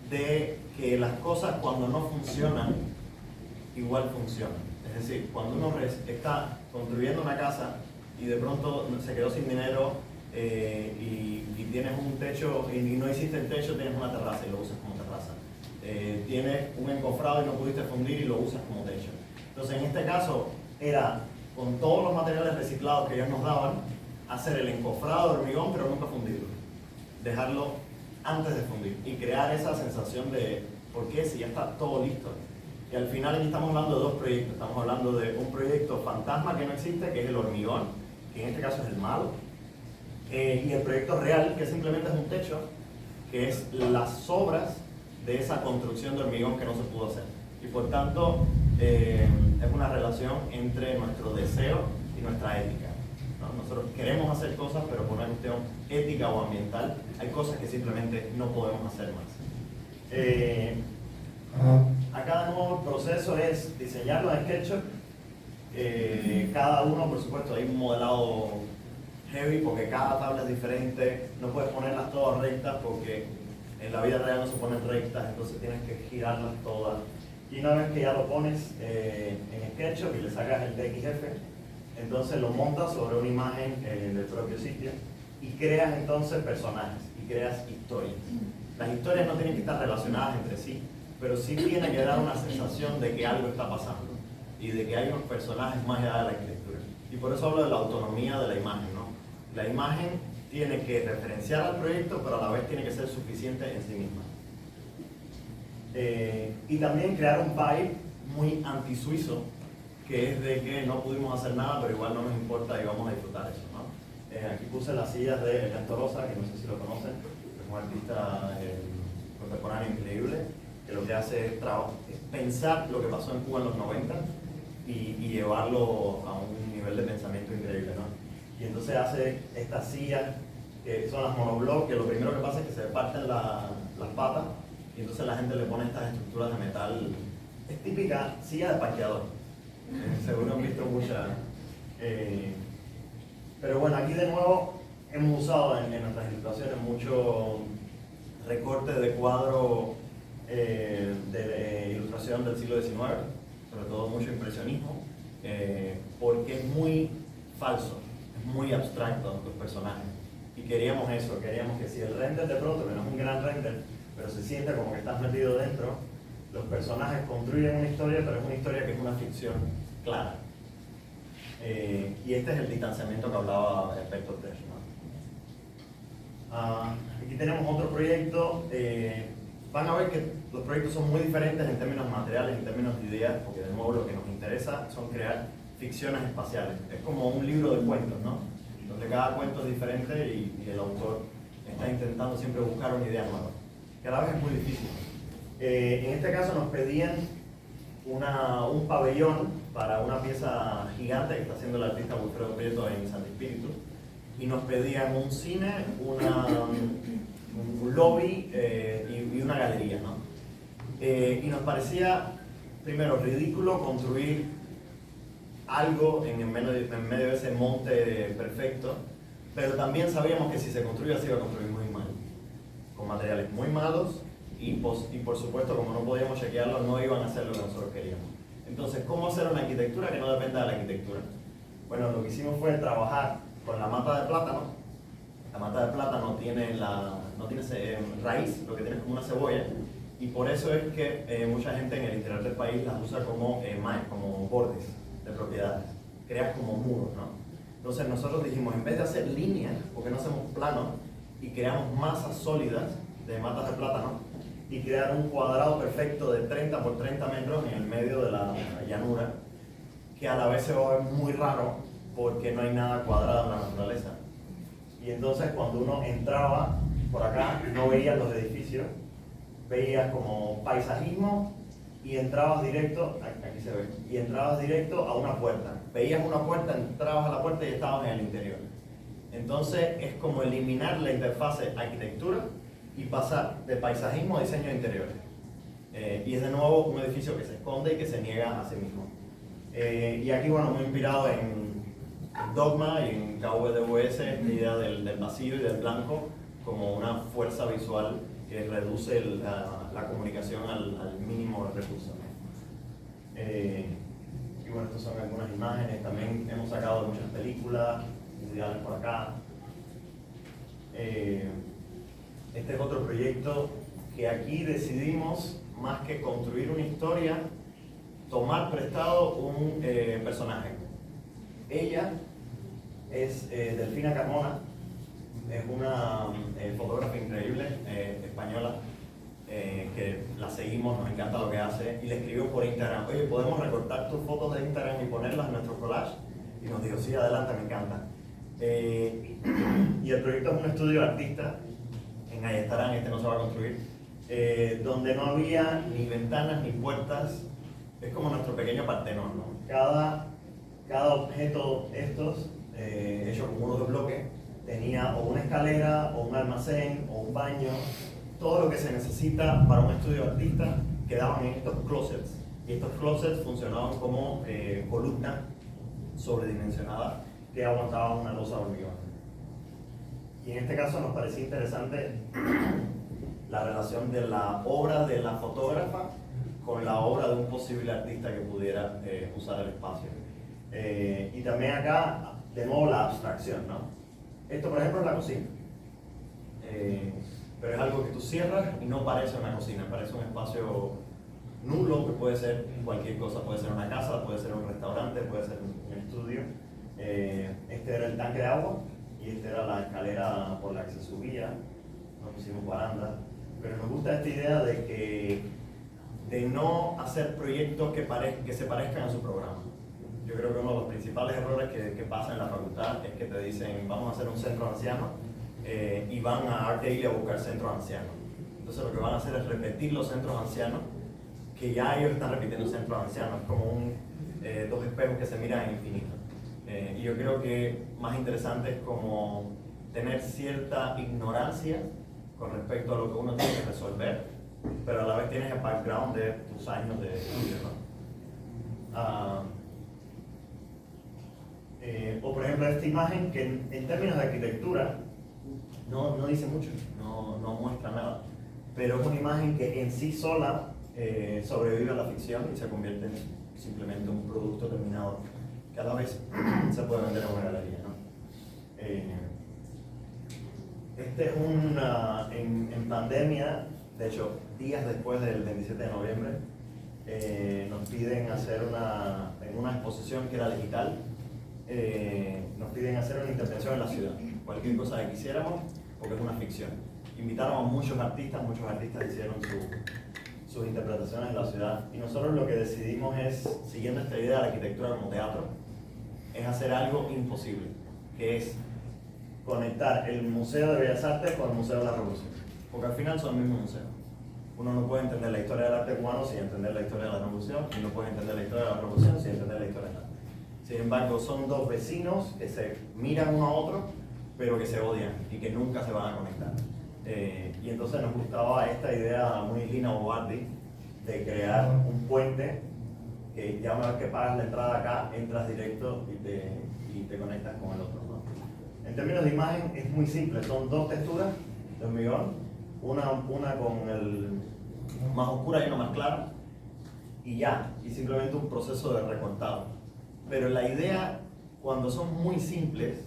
de que las cosas cuando no funcionan, igual funcionan. Es decir, cuando uno está construyendo una casa y de pronto se quedó sin dinero y tienes un techo y no hiciste el techo, tienes una terraza y lo usas como terraza. Tienes un encofrado y no pudiste fundir y lo usas como techo. Entonces, en este caso, era con todos los materiales reciclados que ellos nos daban, hacer el encofrado de hormigón, pero nunca fundirlo. Dejarlo antes de fundir y crear esa sensación de ¿por qué? Si ya está todo listo. Y al final aquí estamos hablando de dos proyectos. Estamos hablando de un proyecto fantasma que no existe, que es el hormigón, que en este caso es el malo, y el proyecto real, que simplemente es un techo, que es las sobras de esa construcción de hormigón que no se pudo hacer. Y por tanto, es una relación entre nuestro deseo y nuestra ética, ¿no? Nosotros queremos hacer cosas, pero por una cuestión ética o ambiental, hay cosas que simplemente no podemos hacer más. Acá de nuevo el proceso es diseñarlo en SketchUp. Cada uno, por supuesto, hay un modelado heavy porque cada tabla es diferente. No puedes ponerlas todas rectas porque en la vida real no se ponen rectas, entonces tienes que girarlas todas. Y una vez que ya lo pones en SketchUp y le sacas el DXF, entonces lo montas sobre una imagen del propio sitio y creas entonces personajes y creas historias. Las historias no tienen que estar relacionadas entre sí, pero sí tiene que dar una sensación de que algo está pasando y de que hay unos personajes más allá de la arquitectura. Y por eso hablo de la autonomía de la imagen, ¿no? La imagen tiene que referenciar al proyecto, pero a la vez tiene que ser suficiente en sí misma. Y también crear un vibe muy anti-suizo, que es de que no pudimos hacer nada, pero igual no nos importa y vamos a disfrutar eso, ¿no? Aquí puse las sillas de Ernesto Rosa, que no sé si lo conocen, es un artista contemporáneo increíble, que lo que hace es pensar lo que pasó en Cuba en los 90 y llevarlo a un nivel de pensamiento increíble, ¿no? Y entonces hace estas sillas que son las monobloc, que lo primero que pasa es que se parten las patas y entonces la gente le pone estas estructuras de metal. Es típica silla de parqueador. Seguro han visto muchas. Pero bueno, aquí de nuevo hemos usado en nuestras ilustraciones mucho recorte de cuadro de ilustración del siglo XIX, sobre todo mucho impresionismo, porque es muy falso, es muy abstracto los personajes. Y queríamos eso, queríamos que si el render de pronto, que no es un gran render, pero se siente como que estás metido dentro, los personajes construyen una historia, pero es una historia que es una ficción clara. Y este es el distanciamiento que hablaba Vector Dash, ¿no? Aquí tenemos otro proyecto. Van a ver que los proyectos son muy diferentes en términos materiales, en términos de ideas, porque de nuevo lo que nos interesa son crear ficciones espaciales. Es como un libro de cuentos, ¿no? Donde cada cuento es diferente y el autor está intentando siempre buscar una idea nueva, que a la vez es muy difícil. En este caso nos pedían un pabellón para una pieza gigante que está haciendo el artista Wilfredo Prieto en Santi Espíritu, y nos pedían un cine, un lobby y una galería, ¿no? Y nos parecía, primero, ridículo construir algo en medio de ese monte perfecto, pero también sabíamos que si se construía se iba a construir muy mal, con materiales muy malos y por supuesto, como no podíamos chequearlo, no iban a hacer lo que nosotros queríamos. Entonces, ¿cómo hacer una arquitectura que no dependa de la arquitectura? Bueno, lo que hicimos fue trabajar con la mata de plátano. La mata de plátano no tiene raíz, lo que tiene es como una cebolla, y por eso es que mucha gente en el interior del país las usa como bordes de propiedades, creas como muros, ¿no? Entonces nosotros dijimos, en vez de hacer líneas, ¿por qué no hacemos planos y creamos masas sólidas de matas de plátano y crear un cuadrado perfecto de 30 por 30 metros en el medio de la llanura, que a la vez se va a ver muy raro porque no hay nada cuadrado en la naturaleza? Y entonces cuando uno entraba por acá no veías los edificios, veías como paisajismo y entrabas directo, aquí se ve, y entrabas directo a una puerta. Veías una puerta, entrabas a la puerta y estabas en el interior. Entonces es como eliminar la interfase arquitectura y pasar de paisajismo a diseño de interiores. Y es de nuevo un edificio que se esconde y que se niega a sí mismo. Y aquí, bueno, muy inspirado en Dogma y en KWS, esta idea del vacío y del blanco como una fuerza visual que reduce la comunicación al mínimo recurso. Y bueno, estas son algunas imágenes, también hemos sacado de muchas películas, ideales por acá. Este es otro proyecto que aquí decidimos, más que construir una historia, tomar prestado un personaje. Ella es Delfina Carmona, es una fotógrafa increíble, española, que la seguimos, nos encanta lo que hace, y le escribió por Instagram: oye, ¿podemos recortar tus fotos de Instagram y ponerlas en nuestro collage? Y nos dijo: sí, adelante, me encanta. Y el proyecto es un estudio de artista, en Ayestarán, este no se va a construir, donde no había ni ventanas ni puertas. Es como nuestro pequeño Partenón, ¿no? Cada objeto estos, hecho con muros de bloque, tenía o una escalera, o un almacén, o un baño. Todo lo que se necesita para un estudio de artista quedaban en estos closets. Y estos closets funcionaban como columnas sobredimensionadas que aguantaban una losa de hormigón. Y en este caso nos parecía interesante la relación de la obra de la fotógrafa con la obra de un posible artista que pudiera usar el espacio. Y también acá, de nuevo, la abstracción, ¿no? Esto, por ejemplo, es la cocina. Pero es algo que tú cierras y no parece una cocina, parece un espacio nulo que puede ser cualquier cosa. Puede ser una casa, puede ser un restaurante, puede ser un estudio. Este era el tanque de agua y esta era la escalera por la que se subía. Nos pusimos baranda. Pero nos gusta esta idea de no hacer proyectos que se parezcan a su programa. Yo creo que uno de los principales errores que pasa en la facultad es que te dicen: vamos a hacer un centro anciano, y van a Art Daily a buscar centros ancianos. Entonces lo que van a hacer es repetir los centros ancianos, que ya ellos están repitiendo centros ancianos, como dos espejos que se miran en infinito. Y yo creo que más interesante es como tener cierta ignorancia con respecto a lo que uno tiene que resolver, pero a la vez tienes el background de tus años de estudio, ¿no? O por ejemplo esta imagen que en términos de arquitectura no dice mucho, no muestra nada, pero es una imagen que en sí sola sobrevive a la ficción y se convierte en simplemente un producto terminado que a la vez se puede vender en una galería, ¿no? Este es en pandemia, de hecho días después del 27 de noviembre, nos piden hacer en una exposición que era digital, nos piden hacer una intervención en la ciudad, cualquier cosa que quisiéramos, porque es una ficción. Invitaron a muchos artistas hicieron sus interpretaciones en la ciudad, y nosotros lo que decidimos es, siguiendo esta idea de la arquitectura como teatro, es hacer algo imposible, que es conectar el Museo de Bellas Artes con el Museo de la Revolución, porque al final son el mismo museo. Uno no puede entender la historia del arte cubano sin entender la historia de la Revolución, y no puede entender la historia de la Revolución sin entender la historia del arte. Sin embargo, son dos vecinos que se miran uno a otro, pero que se odian y que nunca se van a conectar. Y entonces nos gustaba esta idea muy Lina Bobardi de crear un puente que ya una vez que pagas la entrada acá, entras directo y te conectas con el otro, ¿no? En términos de imagen es muy simple, son dos texturas de hormigón, una con el más oscura y una más clara, y ya, y simplemente un proceso de recortado. Pero la idea, cuando son muy simples,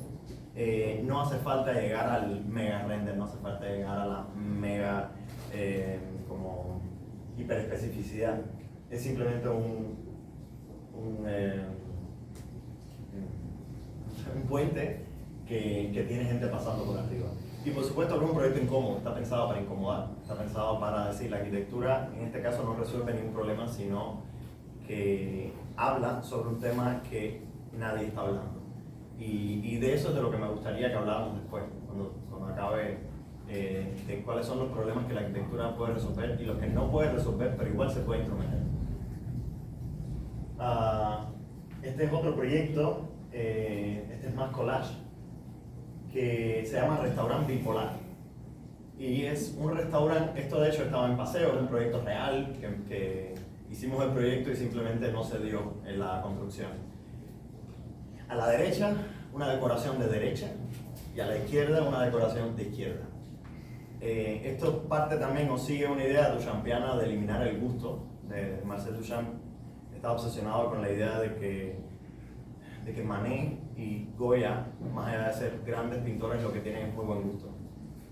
no hace falta llegar al mega render, no hace falta llegar a la mega como hiperespecificidad. Es simplemente un puente que tiene gente pasando por arriba. Y por supuesto que es un proyecto incómodo, está pensado para incomodar, está pensado para decir, la arquitectura en este caso no resuelve ningún problema, sino que habla sobre un tema que nadie está hablando. Y de eso es de lo que me gustaría que habláramos después, cuando acabe, de cuáles son los problemas que la arquitectura puede resolver y los que no puede resolver, pero igual se puede intrometer. Este es otro proyecto, este es más collage, que se llama Restaurante Bipolar. y es un restaurante. Esto de hecho estaba en Paseo, era un proyecto real, que hicimos el proyecto y simplemente no se dio en la construcción. A la derecha, una decoración de derecha, y a la izquierda, una decoración de izquierda. Esto parte también o sigue una idea duchampiana de eliminar el gusto. Marcel Duchamp estaba obsesionado con la idea de que Manet y Goya, más allá de ser grandes pintores, lo que tienen es muy buen gusto.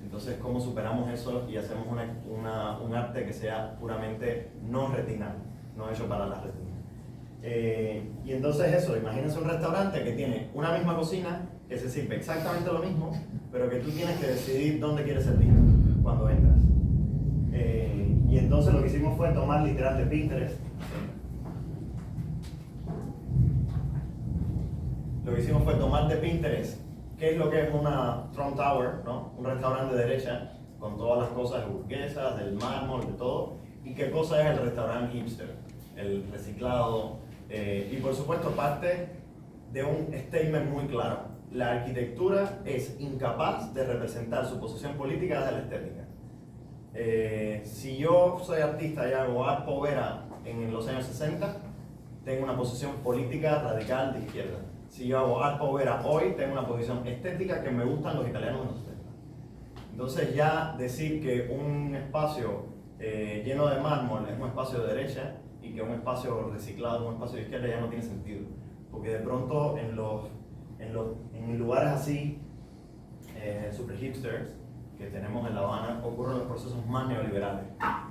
Entonces, ¿cómo superamos eso y hacemos un arte que sea puramente no retinal, no hecho para la retina? Y entonces eso, imagínense un restaurante que tiene una misma cocina, que se sirve exactamente lo mismo, pero que tú tienes que decidir dónde quieres servir cuando entras. Y entonces lo que hicimos fue tomar literal de Pinterest. Lo que hicimos fue tomar de Pinterest qué es lo que es una Trump Tower, ¿no? Un restaurante de derecha con todas las cosas burguesas, del mármol, de todo, y qué cosa es el restaurante hipster, el reciclado, y por supuesto parte de un statement muy claro. La arquitectura es incapaz de representar su posición política desde la estética. Si yo soy artista y hago art povera en los años 60, tengo una posición política radical de izquierda. Si yo hago art povera hoy, tengo una posición estética que me gustan los italianos en los 70. Entonces ya decir que un espacio lleno de mármol es un espacio de derecha y que un espacio reciclado es un espacio de izquierda ya no tiene sentido. Porque de pronto en lugares así, super hipsters, que tenemos en La Habana, ocurren los procesos más neoliberales.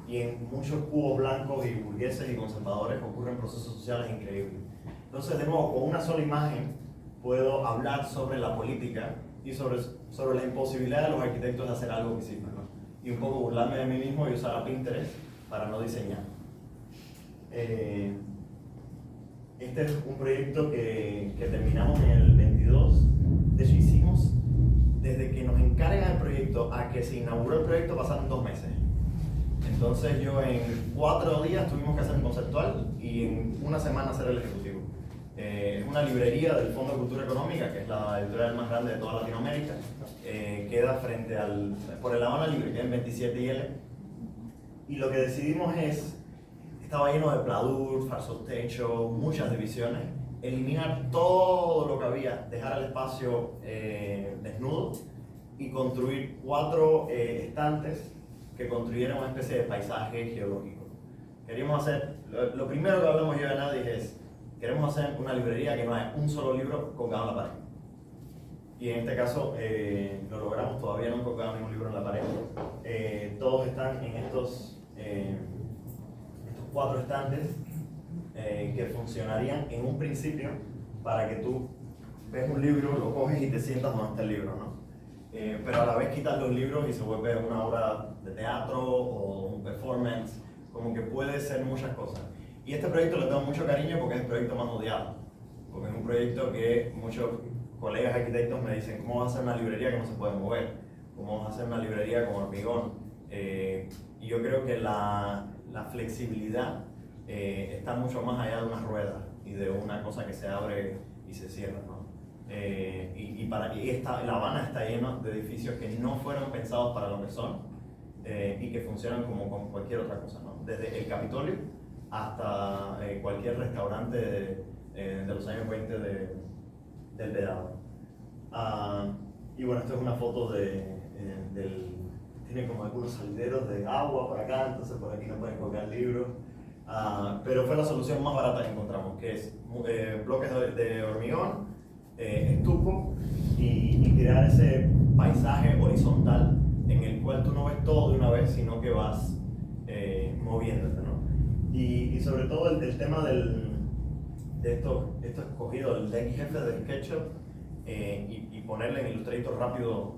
Y en muchos cubos blancos y burgueses y conservadores ocurren procesos sociales increíbles. Entonces, de nuevo, con una sola imagen puedo hablar sobre la política y sobre la imposibilidad de los arquitectos de hacer algo que sirva, ¿no? Y un poco burlarme de mí mismo y usar a Pinterest para no diseñar. Este es un proyecto que terminamos en el 22. De hecho, hicimos, desde que nos encargan el proyecto a que se inauguró el proyecto, pasaron 2 meses. Entonces yo en 4 días tuvimos que hacer un conceptual y en una semana hacer el ejecutivo. Es una librería del Fondo de Cultura Económica, que es la editorial más grande de toda Latinoamérica. Queda frente por el Habana Libre, que es en 27 y L. Y lo que decidimos estaba lleno de pladur, falsos techos, muchas divisiones, eliminar todo lo que había, dejar el espacio desnudo y construir 4 estantes que construyeran una especie de paisaje geológico. Queríamos hacer, lo primero que hablamos yo y nadie es, queremos hacer una librería que no haya un solo libro colgado en la pared. Y en este caso lo logramos, todavía no han colgado ningún libro en la pared. Todos están en estos 4 estantes que funcionarían en un principio para que tú ves un libro, lo coges y te sientas donde está el libro, ¿no? Pero a la vez quitas los libros y se vuelve una obra de teatro o un performance, como que puede ser muchas cosas. Y este proyecto le tengo mucho cariño porque es el proyecto más odiado, porque es un proyecto que muchos colegas arquitectos me dicen, ¿cómo vas a hacer una librería que no se puede mover? ¿Cómo vas a hacer una librería con hormigón? Y yo creo que la flexibilidad está mucho más allá de una rueda y de una cosa que se abre y se cierra, ¿no? La Habana está llena de edificios que no fueron pensados para lo que son y que funcionan como con cualquier otra cosa, ¿no? Desde el Capitolio hasta cualquier restaurante de los años 20 del Vedado. Y bueno, esto es una foto tiene como algunos salideros de agua por acá, entonces por aquí no pueden colgar libros. Pero fue la solución más barata que encontramos, que es bloques de hormigón, estuco y crear ese paisaje horizontal en el cual tú no ves todo de una vez, sino que vas moviéndote, ¿no? Y sobre todo el tema de esto escogido, el XF de SketchUp, y ponerle en Illustrator rápido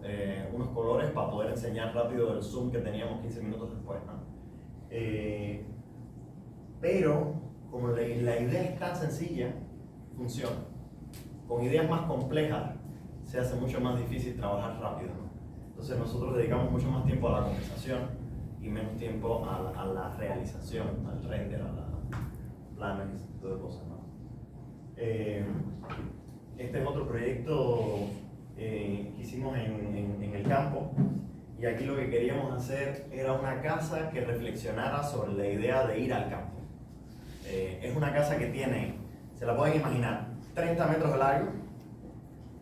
unos colores para poder enseñar rápido el zoom que teníamos 15 minutos después, ¿no? Pero como la idea es tan sencilla, funciona. Con ideas más complejas se hace mucho más difícil trabajar rápido, ¿no? Entonces nosotros dedicamos mucho más tiempo a la conversación y menos tiempo a la realización, al render, a los planes, ese tipo de cosas, ¿no? Este es otro proyecto que hicimos en el campo, y aquí lo que queríamos hacer era una casa que reflexionara sobre la idea de ir al campo. Es una casa que tiene, se la pueden imaginar, 30 metros de largo,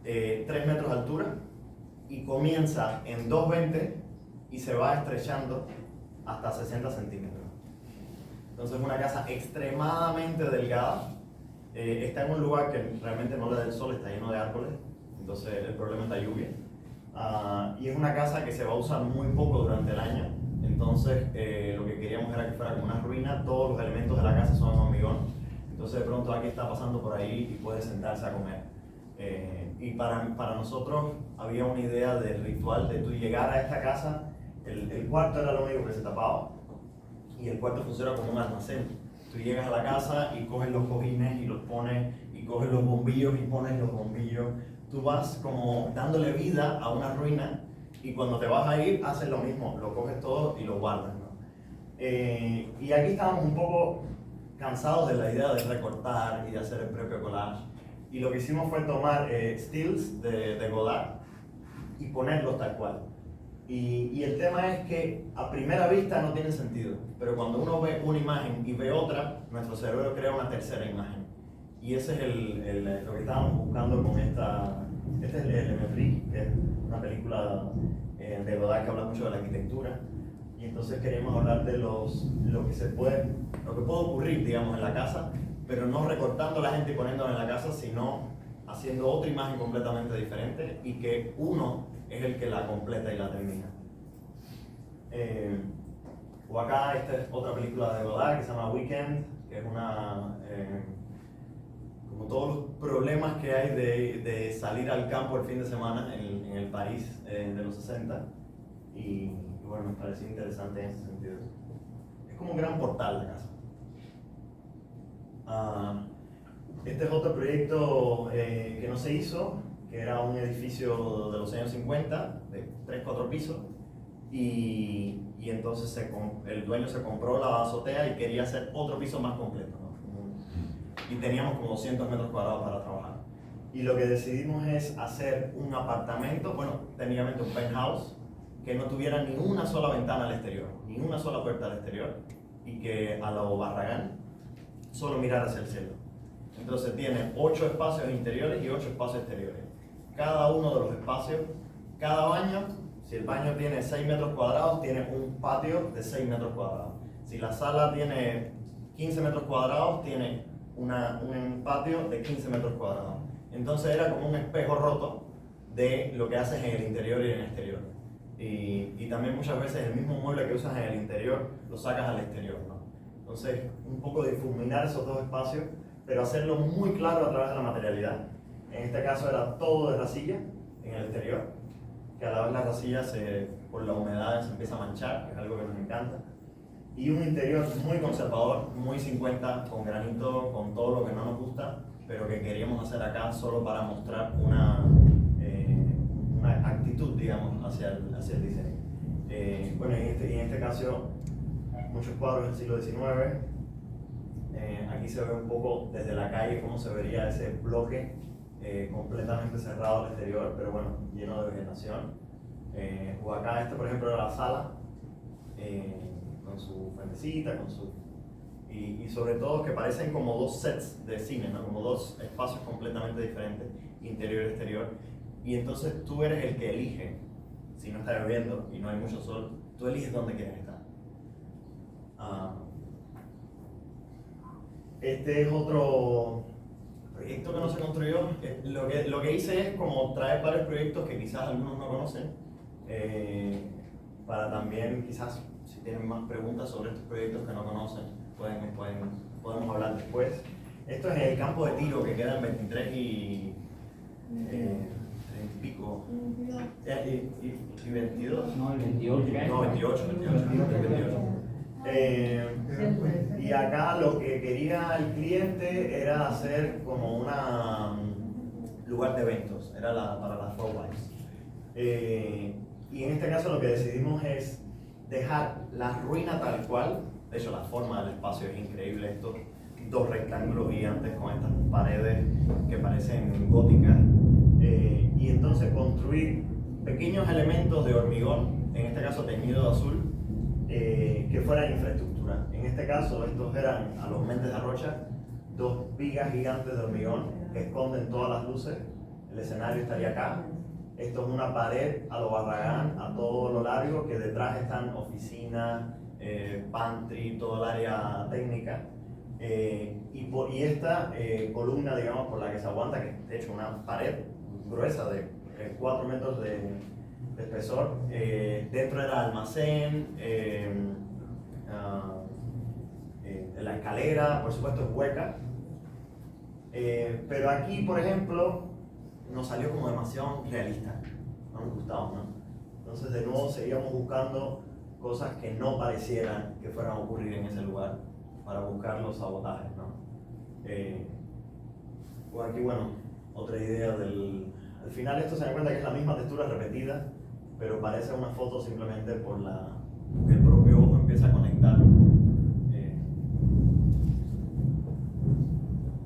3 metros de altura, y comienza en 2,20 y se va estrechando hasta 60 centímetros. Entonces es una casa extremadamente delgada. Está en un lugar que realmente no le da el sol, está lleno de árboles, entonces el problema es la lluvia. Y es una casa que se va a usar muy poco durante el año, entonces lo que queríamos era que fuera como una ruina. Todos los elementos de la casa son hormigón, entonces de pronto alguien está pasando por ahí y puede sentarse a comer. Y para nosotros había una idea de ritual de tú llegar a esta casa, el cuarto era lo único que se tapaba y el cuarto funciona como un almacén. Tú llegas a la casa y coges los cojines y los pones, y coges los bombillos y pones los bombillos. Tú vas como dándole vida a una ruina y cuando te vas a ir haces lo mismo, lo coges todo y lo guardas, ¿no? Y aquí estábamos un poco cansados de la idea de recortar y de hacer el propio collage, y lo que hicimos fue tomar stills de Godard y ponerlos tal cual. Y el tema es que a primera vista no tiene sentido, pero cuando uno ve una imagen y ve otra, nuestro cerebro crea una tercera imagen. Y ese es lo que estábamos buscando con esta. Este es el Mépris, que es una película de Godard que habla mucho de la arquitectura. Y entonces queríamos hablar de lo que puede ocurrir, digamos, en la casa, pero no recortando a la gente y poniéndola en la casa, sino haciendo otra imagen completamente diferente y que uno es el que la completa y la termina. O acá, esta es otra película de Godard que se llama Weekend, que es una. Como todos los problemas que hay de salir al campo el fin de semana en el París de los 60. Y bueno, me pareció interesante en ese sentido. Es como un gran portal la casa. Este es otro proyecto que no se hizo, que era un edificio de los años 50, de 3-4 pisos, y entonces el dueño se compró la azotea y quería hacer otro piso más completo, ¿no? Y teníamos como 200 metros cuadrados para trabajar. Y lo que decidimos es hacer un apartamento, bueno, técnicamente un penthouse, que no tuviera ni una sola ventana al exterior, ni una sola puerta al exterior, y que a lo Barragán solo mirar hacia el cielo. Entonces tiene 8 espacios interiores y 8 espacios exteriores. Cada uno de los espacios, cada baño, si el baño tiene 6 metros cuadrados, tiene un patio de 6 metros cuadrados. Si la sala tiene 15 metros cuadrados, tiene un patio de 15 metros cuadrados. Entonces era como un espejo roto de lo que haces en el interior y en el exterior. Y también muchas veces el mismo mueble que usas en el interior lo sacas al exterior, ¿no? Entonces, un poco difuminar esos dos espacios, pero hacerlo muy claro a través de la materialidad. En este caso era todo de racilla en el exterior, que a la vez la racilla por la humedad se empieza a manchar, que es algo que nos encanta. Y un interior muy conservador, muy 50, con granito, con todo lo que no nos gusta, pero que queríamos hacer acá solo para mostrar una actitud, digamos, hacia el diseño. Bueno, en este caso, muchos cuadros del siglo XIX. Aquí se ve un poco desde la calle cómo se vería ese bloque completamente cerrado al exterior, pero bueno, lleno de vegetación. O acá, por ejemplo, era la sala, con su fuentecita, y sobre todo que parecen como dos sets de cine, ¿no? Como dos espacios completamente diferentes, interior y exterior. Y entonces tú eres el que elige, si no está lloviendo y no hay mucho sol, tú eliges dónde quieres estar. Este es otro proyecto que no se construyó. Lo que hice es como traer varios proyectos que quizás algunos no conocen, para también quizás si tienen más preguntas sobre estos proyectos que no conocen, podemos hablar después. Esto es el campo de tiro que queda en 23 y 30 y pico. Y 22. No, el 28. No, 28. Y acá lo que quería el cliente era hacer como un lugar de eventos, era para las Four Wives. Y en este caso lo que decidimos es dejar la ruina tal cual. De hecho, la forma del espacio es increíble, estos dos rectángulos gigantes con estas paredes que parecen góticas, y entonces construir pequeños elementos de hormigón en este caso teñido de azul, que fuera infraestructura. En este caso, estos eran a los Méndez de Rocha, 2 vigas gigantes de hormigón que esconden todas las luces. El escenario estaría acá. Esto es una pared a lo Barragán, a todo lo largo, que detrás están oficinas, pantry, todo el área técnica. Y esta columna, digamos, por la que se aguanta, que es de hecho una pared gruesa de 4 metros de espesor. Dentro era almacén, la escalera, por supuesto, es hueca. Pero aquí, por ejemplo, nos salió como demasiado realista, no nos gustaba, ¿no? Entonces, de nuevo, seguíamos buscando cosas que no parecieran que fueran a ocurrir en ese lugar para buscar los sabotajes, ¿no? Por aquí, bueno, otra idea del... Al final esto se da cuenta que es la misma textura repetida, pero parece una foto simplemente por que el propio ojo empieza a conectar.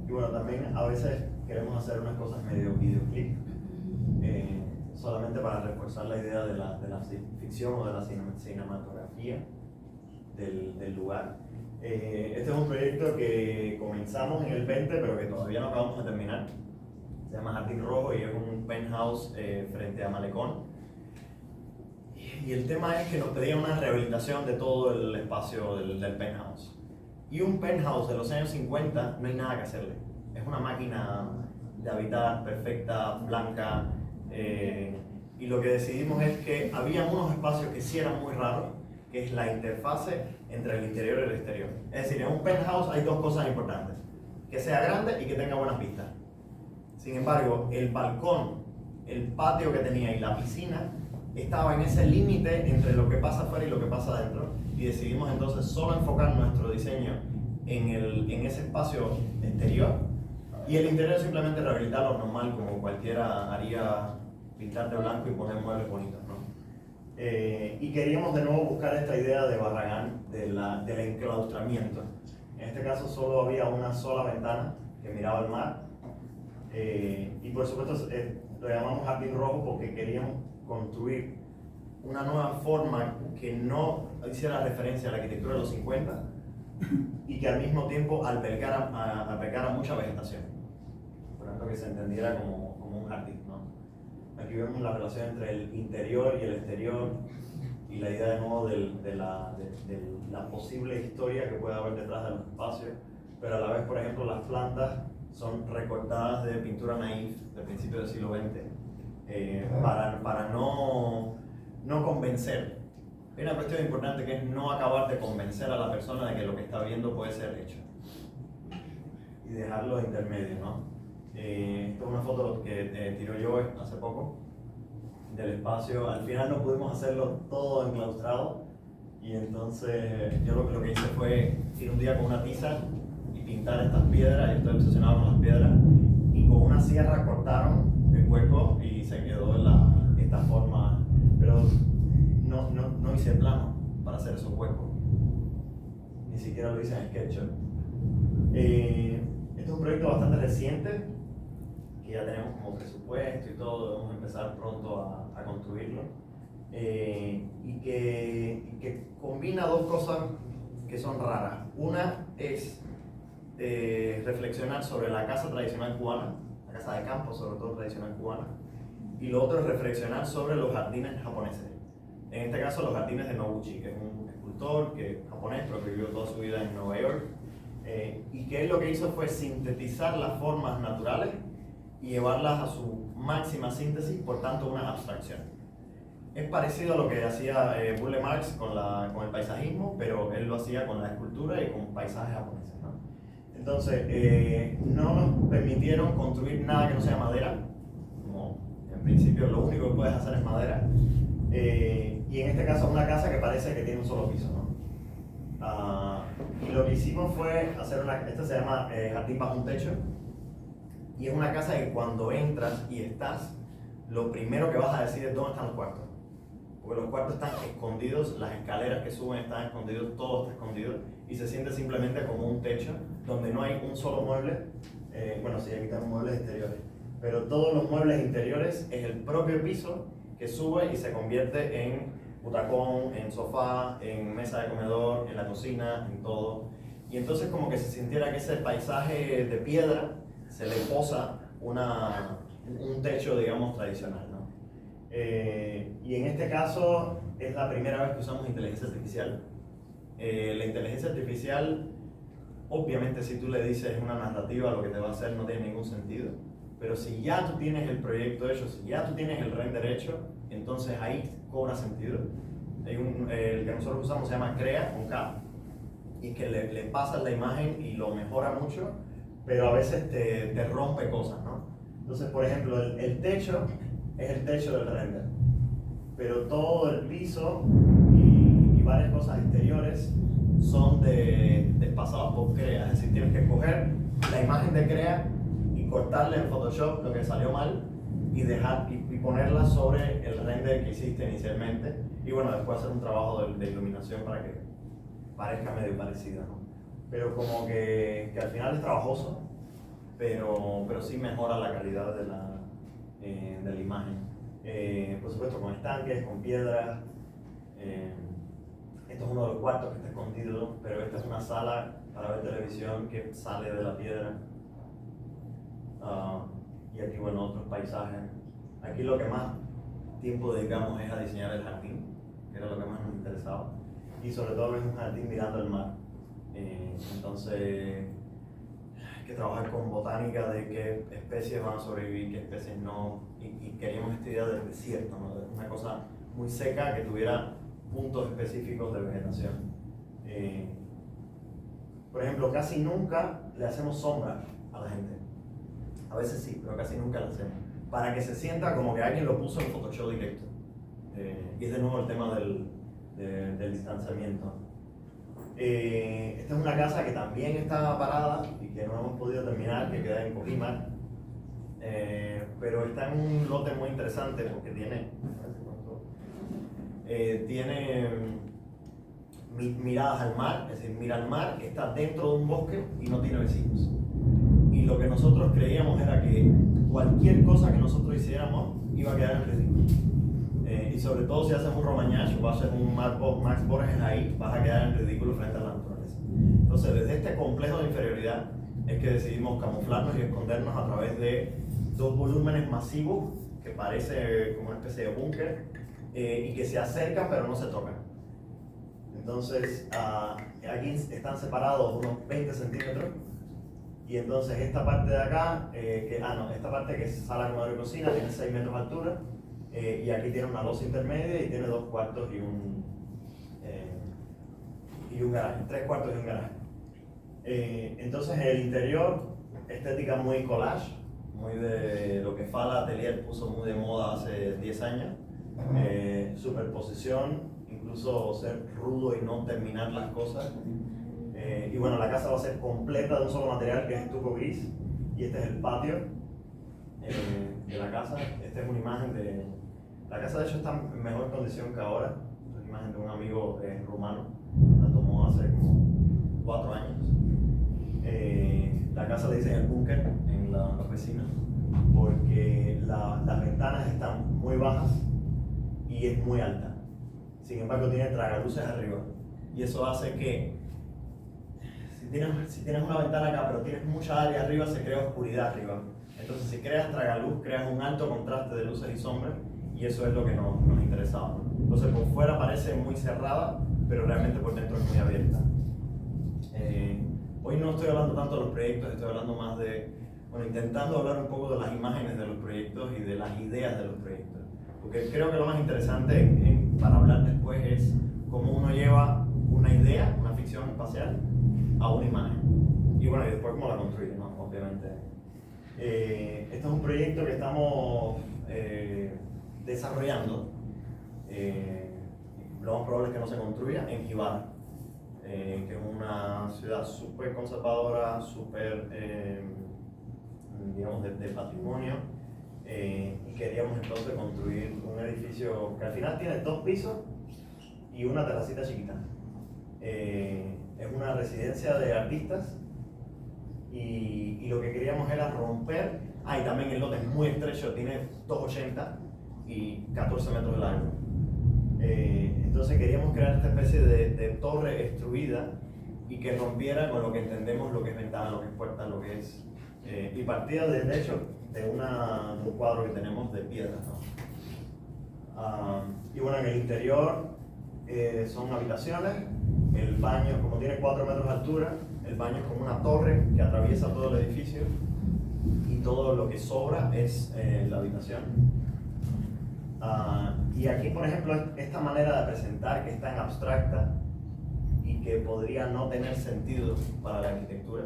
Y bueno, también a veces queremos hacer unas cosas medio videoclip, solamente para reforzar la idea de la ficción o de la cinematografía del lugar. Este es un proyecto que comenzamos en el 20, pero que todavía no acabamos de terminar. Se llama Jardín Rojo y es un penthouse frente a Malecón. Y el tema es que nos pedían una rehabilitación de todo el espacio del penthouse. Y un penthouse de los años 50 no hay nada que hacerle. Es una máquina de habitar perfecta, blanca. Y lo que decidimos es que había unos espacios que sí eran muy raros, que es la interfase entre el interior y el exterior. Es decir, en un penthouse hay 2 cosas importantes: que sea grande y que tenga buenas vistas. Sin embargo, el balcón, el patio que tenía y la piscina estaba en ese límite entre lo que pasa afuera y lo que pasa adentro, y decidimos entonces solo enfocar nuestro diseño en ese espacio exterior, y el interior simplemente rehabilitarlo normal, como cualquiera haría, pintar de blanco y poner muebles bonitos, ¿no? Y queríamos de nuevo buscar esta idea de Barragán, del enclaustramiento. En este caso solo había una sola ventana que miraba al mar, y por supuesto lo llamamos Jardín Rojo porque queríamos construir una nueva forma que no hiciera referencia a la arquitectura de los 50 y que al mismo tiempo albergara mucha vegetación, por ejemplo, que se entendiera como un jardín, ¿no? Aquí vemos la relación entre el interior y el exterior y la idea de nuevo de la posible historia que puede haber detrás de los espacios, pero a la vez, por ejemplo, las plantas son recortadas de pintura naif del principio del siglo XX, para no convencer. Hay una cuestión importante que es no acabar de convencer a la persona de que lo que está viendo puede ser hecho y dejarlo intermedio, ¿no? Esta es una foto que tiró yo hace poco del espacio. Al final no pudimos hacerlo todo enclaustrado, y entonces yo lo que hice fue ir un día con una tiza y pintar estas piedras. Yo estoy obsesionado con las piedras, y con una sierra cortaron el hueco y se quedó esta forma, pero no hice plano para hacer esos huecos, ni siquiera lo hice en SketchUp. Este es un proyecto bastante reciente, que ya tenemos como presupuesto y todo, debemos empezar pronto a construirlo, y que combina 2 cosas que son raras. Una es reflexionar sobre la casa tradicional cubana, la casa de campo sobre todo tradicional cubana, y lo otro es reflexionar sobre los jardines japoneses. En este caso, los jardines de Noguchi, que es un escultor japonés, pero que vivió toda su vida en Nueva York, y que él lo que hizo fue sintetizar las formas naturales y llevarlas a su máxima síntesis, por tanto una abstracción. Es parecido a lo que hacía Burle Marx con el paisajismo, pero él lo hacía con la escultura y con paisajes japoneses, ¿no? Entonces, no nos permitieron construir nada que no sea madera, como en principio lo único que puedes hacer es madera, y en este caso una casa que parece que tiene un solo piso, ¿no? Y lo que hicimos fue hacer esta se llama Jardín bajo un techo, y es una casa que cuando entras y estás, lo primero que vas a decir es dónde están los cuartos, porque los cuartos están escondidos, las escaleras que suben están escondidos, todo está escondido, y se siente simplemente como un techo donde no hay un solo mueble. Bueno, sí, aquí están muebles exteriores, pero todos los muebles interiores es el propio piso que sube y se convierte en butacón, en sofá, en mesa de comedor, en la cocina, en todo. Y entonces como que se sintiera que ese paisaje de piedra se le posa un techo, digamos, tradicional, ¿no? Y en este caso es la primera vez que usamos inteligencia artificial. La inteligencia artificial, obviamente si tú le dices una narrativa, lo que te va a hacer no tiene ningún sentido. Pero si ya tú tienes el proyecto hecho, si ya tú tienes el render hecho, entonces ahí cobra sentido. El que nosotros usamos se llama Crea, con K, y que le pasas la imagen y lo mejora mucho, pero a veces te rompe cosas, ¿no? Entonces, por ejemplo, el techo es el techo del render, pero todo el piso y varias cosas exteriores son despasados por Crea. Es decir, tienes que coger la imagen de Crea y cortarle en Photoshop lo que salió mal y ponerla sobre el render que hiciste inicialmente, y bueno, después hacer un trabajo de iluminación para que parezca medio parecida, ¿no? Pero como que al final es trabajoso, pero sí mejora la calidad de la imagen. Por supuesto, con estanques, con piedras. Esto es uno de los cuartos que está escondido, pero esta es una sala para ver televisión que sale de la piedra. Y aquí, bueno, otros paisajes. Aquí lo que más tiempo dedicamos es a diseñar el jardín, que era lo que más nos interesaba. Y sobre todo es un jardín mirando el mar. Entonces hay que trabajar con botánica de qué especies van a sobrevivir, qué especies no. Y queríamos esta idea del desierto, ¿no? De una cosa muy seca que tuviera puntos específicos de vegetación. Por ejemplo, casi nunca le hacemos sombra a la gente. A veces sí, pero casi nunca lo hacemos. Para que se sienta como que alguien lo puso en Photoshop directo. Y es de nuevo el tema del distanciamiento. Esta es una casa que también está parada y que no hemos podido terminar, que queda en Cojímar. Pero está en un lote muy interesante porque tiene miradas al mar, es decir, mira al mar, está dentro de un bosque y no tiene vecinos. Y lo que nosotros creíamos era que cualquier cosa que nosotros hiciéramos iba a quedar en ridículo. Y sobre todo si haces un Romagnach o haces un Max Borges ahí, vas a quedar en ridículo frente a la naturaleza. Entonces, desde este complejo de inferioridad es que decidimos camuflarnos y escondernos a través de dos volúmenes masivos que parece como una especie de búnker y que se acercan pero no se tocan. Entonces, aquí están separados unos 20 centímetros. Y entonces esta parte de acá, esta parte que es sala, comedor y cocina, tiene 6 metros de altura, y aquí tiene una losa intermedia y tiene 2 cuartos y un garaje, 3 cuartos y un garaje. Entonces en el interior, estética muy collage, muy de lo que Fala Atelier puso muy de moda hace 10 años, superposición, incluso ser rudo y no terminar las cosas. Y bueno, la casa va a ser completa de un solo material, que es estuco gris, y este es el patio de la casa. Esta es una imagen de... La casa de hecho está en mejor condición que ahora. Es una imagen de un amigo rumano, la tomó hace como 4 años. La casa le dicen el búnker en los vecinos, porque las ventanas están muy bajas y es muy alta. Sin embargo, tiene tragaluces arriba, y eso hace que si tienes una ventana acá pero tienes mucha área arriba, se crea oscuridad arriba. Entonces si creas tragaluz, creas un alto contraste de luces y sombras, y eso es lo que nos interesaba. Entonces por fuera parece muy cerrada, pero realmente por dentro es muy abierta. Hoy no estoy hablando tanto de los proyectos, estoy hablando más intentando hablar un poco de las imágenes de los proyectos y de las ideas de los proyectos. Porque creo que lo más interesante para hablar después es cómo uno lleva una idea, una ficción espacial, a una imagen. Y bueno, y después cómo la construye, ¿no? Obviamente. Este es un proyecto que estamos desarrollando. Lo más probable es que no se construya en Jibara, que es una ciudad súper conservadora, súper, digamos, de patrimonio. Y queríamos entonces construir un edificio que al final tiene 2 pisos y una terracita chiquita. Es una residencia de artistas y lo que queríamos era romper. Y también el lote es muy estrecho, tiene 2,80 y 14 metros de largo. Entonces queríamos crear esta especie de torre extruida y que rompiera con lo que entendemos, lo que es ventana, lo que es puerta, lo que es... y partía de hecho de un cuadro que tenemos de piedra, ¿no? Y bueno, en el interior son habitaciones, el baño, como tiene 4 metros de altura, el baño es como una torre que atraviesa todo el edificio y todo lo que sobra es la habitación. Y aquí, por ejemplo, esta manera de presentar que es tan abstracta y que podría no tener sentido para la arquitectura,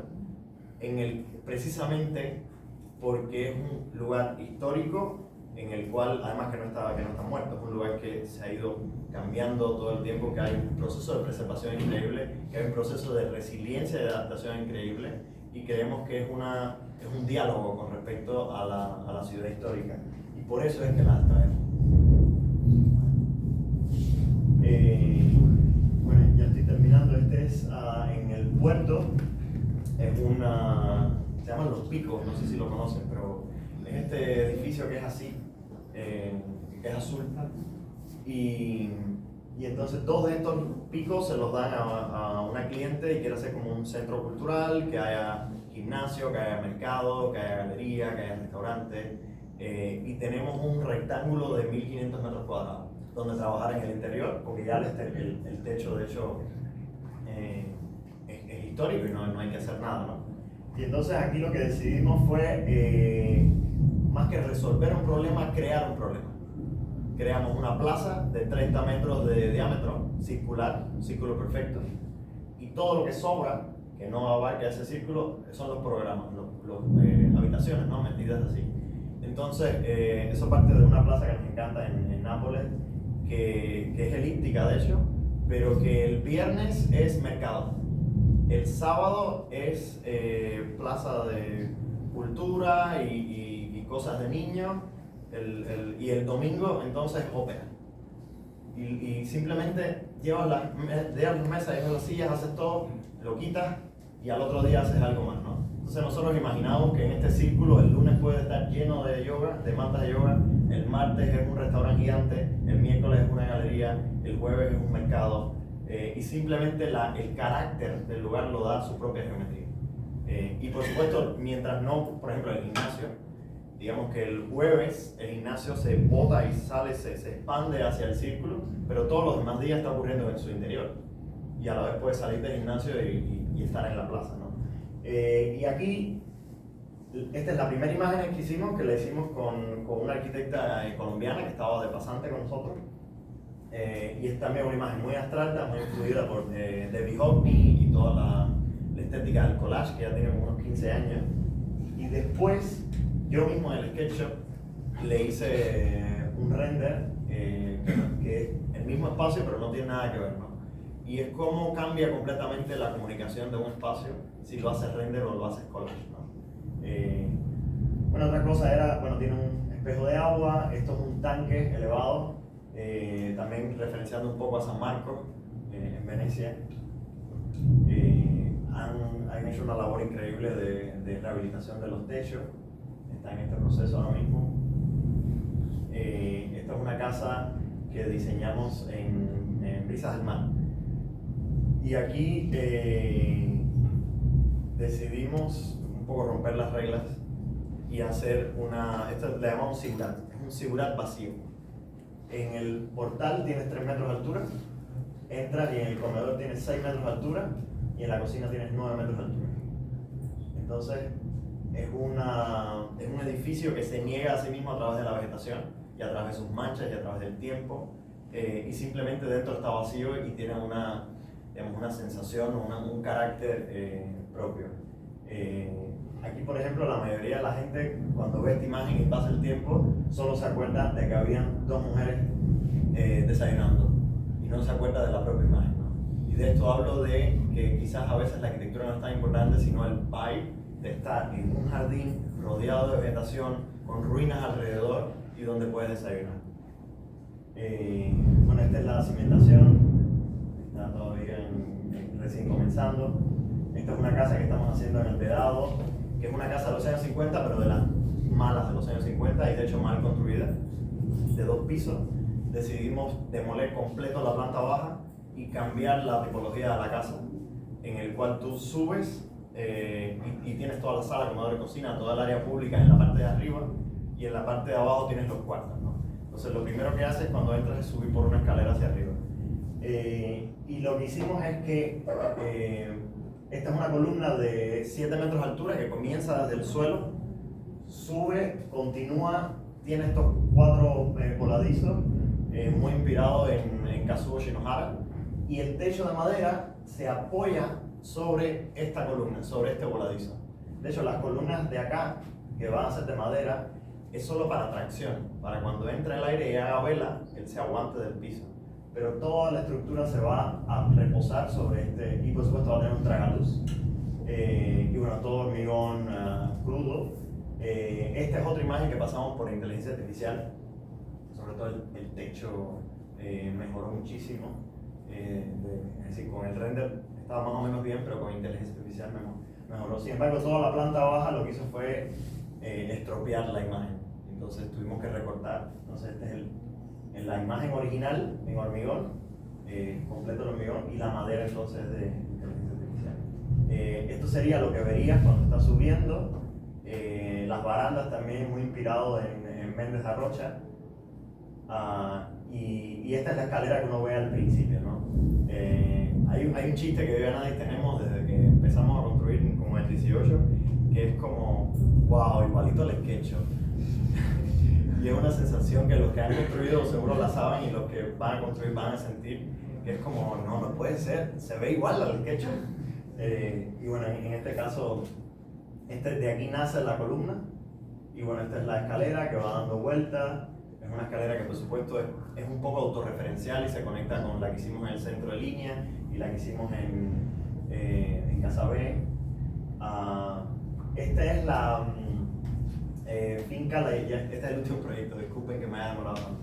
precisamente porque es un lugar histórico en el cual, además que no está muerto, es un lugar que se ha ido cambiando todo el tiempo, que hay un proceso de preservación increíble, que hay un proceso de resiliencia y de adaptación increíble, y creemos que es un diálogo con respecto a la ciudad histórica, y por eso es que la traemos. Bueno, ya estoy terminando. Este es en el puerto, se llaman Los Picos, no sé si lo conocen, pero es este edificio que es así, que es azul, y entonces todos estos picos se los dan a una cliente y quiere hacer como un centro cultural, que haya gimnasio, que haya mercado, que haya galería, que haya restaurante, y tenemos un rectángulo de 1500 metros cuadrados donde trabajar en el interior, porque ya el techo de hecho es histórico y no hay que hacer nada, ¿no? Y entonces aquí lo que decidimos fue, más que resolver un problema, crear un problema. Creamos una plaza de 30 metros de diámetro, circular, un círculo perfecto, y todo lo que sobra, que no abarca ese círculo, son los programas, las habitaciones, ¿no? Metidas así. Entonces, eso parte de una plaza que nos encanta en Nápoles, que es elíptica de hecho, pero que el viernes es mercado. El sábado es plaza de cultura y cosas de niños, y el domingo entonces ópera. Y simplemente llevas las mesas, llevas las sillas, haces todo, lo quitas y al otro día haces algo más, ¿no? Entonces nosotros imaginamos que en este círculo el lunes puede estar lleno de yoga, de mantas de yoga, el martes es un restaurante gigante, el miércoles es una galería, el jueves es un mercado, y simplemente el carácter del lugar lo da su propia geometría. Y por supuesto, mientras no, por ejemplo, el gimnasio, digamos que el jueves el gimnasio se bota y sale, se expande hacia el círculo, pero todos los demás días está ocurriendo en su interior. Y a la vez puede salir del gimnasio y estar en la plaza, ¿no? Y aquí, esta es la primera imagen que hicimos, que la hicimos con una arquitecta colombiana que estaba de pasante con nosotros. Y es también una imagen muy abstracta, muy influida por Debbie Hockney y toda la estética del collage, que ya tiene como unos 15 años. Y después, yo mismo en el SketchUp le hice un render que es el mismo espacio, pero no tiene nada que ver, ¿no? Y es cómo cambia completamente la comunicación de un espacio si lo haces render o lo haces collage, ¿no? Bueno, otra cosa era, bueno, tiene un espejo de agua, esto es un tanque elevado, también referenciando un poco a San Marcos, en Venecia. Han hecho una labor increíble de rehabilitación de los techos, está en este proceso ahora mismo. Esta es una casa que diseñamos en Brisas del Mar. Y aquí decidimos un poco romper las reglas y hacer esto le llamamos zigurat, es un zigurat vacío. En el portal tienes 3 metros de altura, entras y en el comedor tienes 6 metros de altura y en la cocina tienes 9 metros de altura. Entonces es un edificio que se niega a sí mismo a través de la vegetación y a través de sus manchas y a través del tiempo, y simplemente dentro está vacío y tiene una sensación, un carácter propio. Aquí, por ejemplo, la mayoría de la gente, cuando ve esta imagen y pasa el tiempo, solo se acuerda de que habían 2 mujeres desayunando y no se acuerda de la propia imagen, ¿no? Y de esto hablo de que quizás a veces la arquitectura no es tan importante, sino el vibe de estar en un jardín rodeado de vegetación, con ruinas alrededor y donde puedes desayunar. Bueno, esta es la cimentación, está todavía recién comenzando. Esta es una casa que estamos haciendo en el Vedado, que es una casa de los años 50, pero de las malas de los años 50 y de hecho mal construida, de 2 pisos. decidimos demoler completo la planta baja y cambiar la tipología de la casa, en el cual tú subes y tienes toda la sala, comedor y cocina, toda el área pública en la parte de arriba, y en la parte de abajo tienes los cuartos, ¿no? Entonces lo primero que haces cuando entras es subir por una escalera hacia arriba. Y lo que hicimos es que esta es una columna de 7 metros de altura que comienza desde el suelo, sube, continúa, tiene estos 4 voladizos, muy inspirados en Kazuo Shinohara, y el techo de madera se apoya sobre esta columna, sobre este voladizo. De hecho, las columnas de acá, que van a ser de madera, es solo para tracción, para cuando entre el aire y haga vela, él se aguante del piso. Pero toda la estructura se va a reposar sobre este, y por supuesto va a tener un tragaluz. Y bueno, todo hormigón crudo. Esta es otra imagen que pasamos por inteligencia artificial, sobre todo el techo mejoró muchísimo. Es decir, con el render estaba más o menos bien, pero con inteligencia artificial mejoró. Sin embargo, toda la planta baja lo que hizo fue estropear la imagen. Entonces tuvimos que recortar. Entonces este es la imagen original en hormigón, completo el hormigón, y la madera entonces de inteligencia artificial. Esto sería lo que verías cuando está subiendo. Las barandas también muy inspirado en Méndez de Rocha. Y esta es la escalera que uno ve al principio, ¿no? Hay un chiste que yo y nadie tenemos desde que empezamos a construir como en el 18, que es como, wow, igualito al sketch. Y es una sensación que los que han construido seguro la saben, y los que van a construir van a sentir, que es como, no puede ser, se ve igual al sketch. Y bueno, en este caso, de aquí nace la columna, y bueno, esta es la escalera que va dando vueltas. Es una escalera que por supuesto es un poco autorreferencial y se conecta con la que hicimos en el centro de línea y la que hicimos en Casa B. Esta es la finca, este es el último proyecto, disculpen que me haya demorado tanto.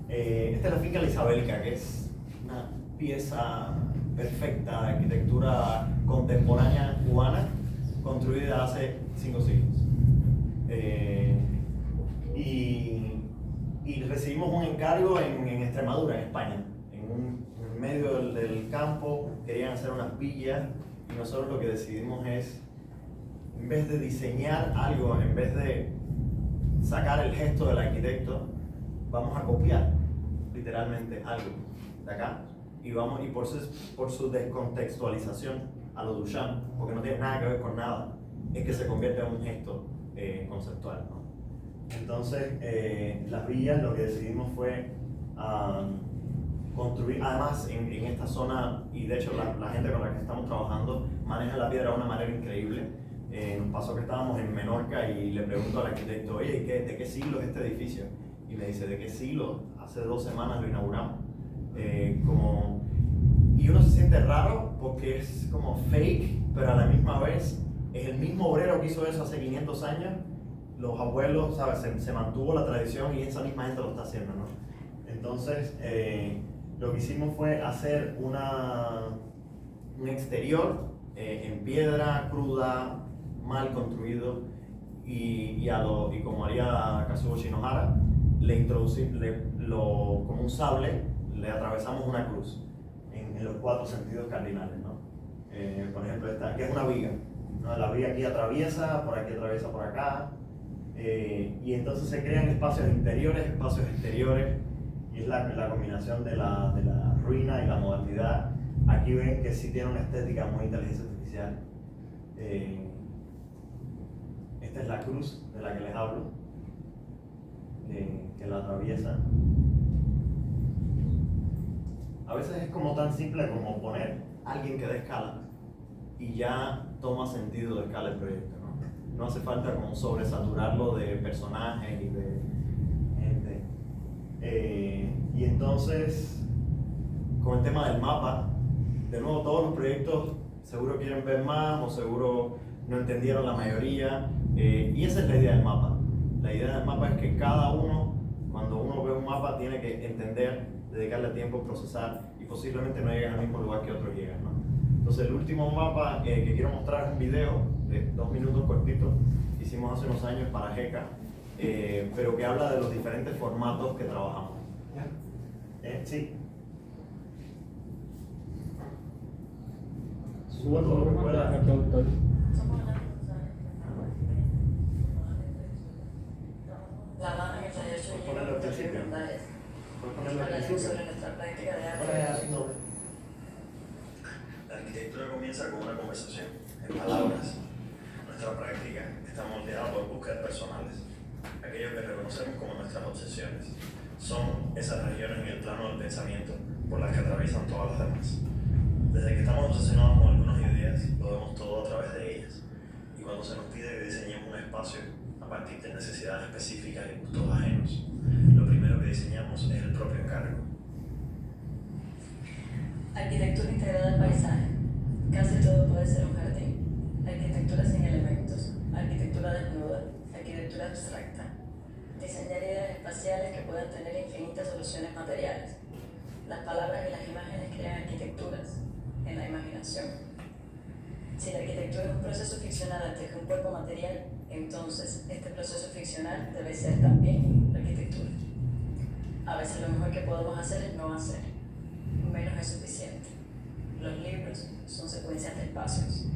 Esta es la finca La Isabelica, que es una pieza perfecta de arquitectura contemporánea cubana, construida hace 5 siglos. Y recibimos un encargo en Extremadura, en España, en medio del campo. Querían hacer unas villas, y nosotros lo que decidimos es, en vez de diseñar algo, en vez de sacar el gesto del arquitecto, vamos a copiar literalmente algo de acá, y por su descontextualización a lo Duchamp, porque no tiene nada que ver con nada, es que se convierte en un gesto conceptual, ¿no? Entonces, las villas, lo que decidimos fue construir, además en esta zona, y de hecho la gente con la que estamos trabajando maneja la piedra de una manera increíble. Nos pasó que estábamos en Menorca y le pregunto al arquitecto, oye, ¿de qué siglo es este edificio? Y me dice, ¿de qué siglo? Hace 2 semanas lo inauguramos. Y uno se siente raro porque es como fake, pero a la misma vez es el mismo obrero que hizo eso hace 500 años. Los abuelos, ¿sabes? Se mantuvo la tradición y esa misma gente lo está haciendo, ¿no? Entonces, lo que hicimos fue hacer un exterior en piedra cruda, mal construido, y como haría Kazuo Shinohara, como un sable, le atravesamos una cruz en los 4 sentidos cardinales, ¿no? Por ejemplo, esta, que es una viga, ¿no? La viga aquí atraviesa por acá, y entonces se crean espacios interiores, espacios exteriores, y es la combinación de la ruina y la modernidad. Aquí ven que sí tiene una estética muy inteligencia artificial. Esta es la cruz de la que les hablo, que la atraviesa. A veces es como tan simple como poner a alguien que dé escala y ya toma sentido de escala el proyecto, ¿no? No hace falta como sobresaturarlo de personajes y de gente. Y entonces, con el tema del mapa, de nuevo todos los proyectos seguro quieren ver más o seguro no entendieron la mayoría, y esa es la idea del mapa. La idea del mapa es que cada uno, cuando uno ve un mapa, tiene que entender, dedicarle tiempo, procesar, y posiblemente no lleguen al mismo lugar que otros llegan, ¿no? Entonces el último mapa que quiero mostrar es un video de 2 minutos cortito, que hicimos hace unos años para JECA, pero que habla de los diferentes formatos que trabajamos. Sí. Suba tu volumen de reproductor. La mano en el taller Puedes ponerlo al principio. Puedes ponerlo al Hablaremos principio. sobre nuestra práctica de arte. La arquitectura comienza con una conversación, en palabras. Nuestra práctica está moldeada por búsquedas personales, aquello que reconocemos como nuestras obsesiones. Son esas regiones en el plano del pensamiento por las que atraviesan todas las demás. Desde que estamos obsesionados con algunas ideas, lo vemos todo a través de ellas. Y cuando se nos pide que diseñemos un espacio a partir de necesidades específicas y gustos ajenos, lo primero que diseñamos es el propio encargo. Arquitectura integrada al paisaje. Casi todo puede ser un jardín. Arquitectura sin elementos. Arquitectura desnuda. Arquitectura abstracta. Diseñar ideas espaciales que puedan tener infinitas soluciones materiales. Las palabras y las imágenes crean arquitecturas en la imaginación. Si la arquitectura es un proceso ficcional antes que un cuerpo material, entonces este proceso ficcional debe ser también la arquitectura. A veces lo mejor que podemos hacer es no hacer. Menos es suficiente. Los libros son secuencias de espacios.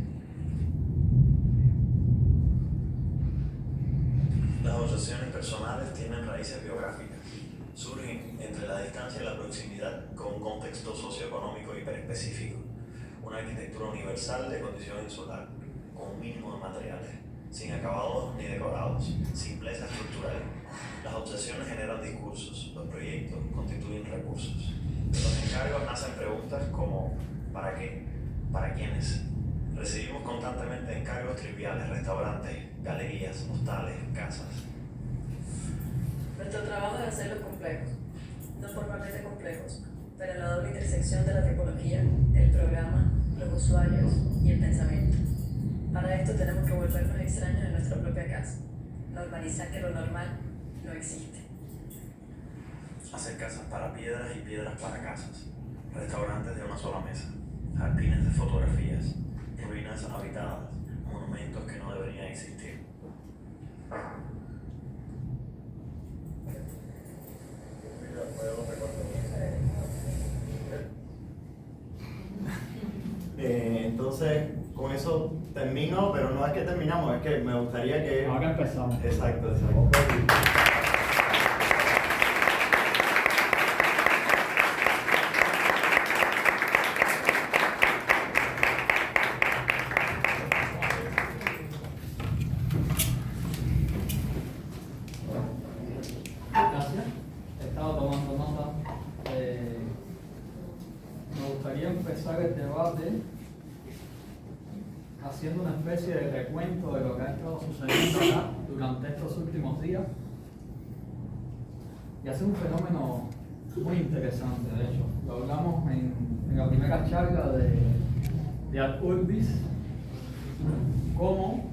Las obsesiones personales tienen raíces biográficas. Surgen entre la distancia y la proximidad con un contexto socioeconómico hiperespecífico. Una arquitectura universal de condición insular, con un mínimo de materiales, sin acabados ni decorados, simpleza estructural. Las obsesiones generan discursos, los proyectos constituyen recursos. De los encargos nacen preguntas como ¿para qué? ¿Para quiénes? Recibimos constantemente encargos triviales, restaurantes, galerías, hostales, casas. Nuestro trabajo es hacerlos complejos, no formalmente complejos, pero en la doble intersección de la tipología, el programa, los usuarios y el pensamiento. Para esto tenemos que volvernos extraños en nuestra propia casa, normalizar que lo normal no existe. Hacer casas para piedras y piedras para casas, restaurantes de una sola mesa, jardines de fotografías, ruinas habitadas, monumentos que no deberían existir. Entonces, con eso termino, pero no es que terminamos, es que me gustaría que... Ahora empezamos. Exacto, exacto. Gracias. He estado tomando nota. Me gustaría empezar el debate haciendo una especie de recuento de lo que ha estado sucediendo acá durante estos últimos días. Y hace un fenómeno muy interesante, de hecho. Lo hablamos en la primera charla de Ad Urbis, cómo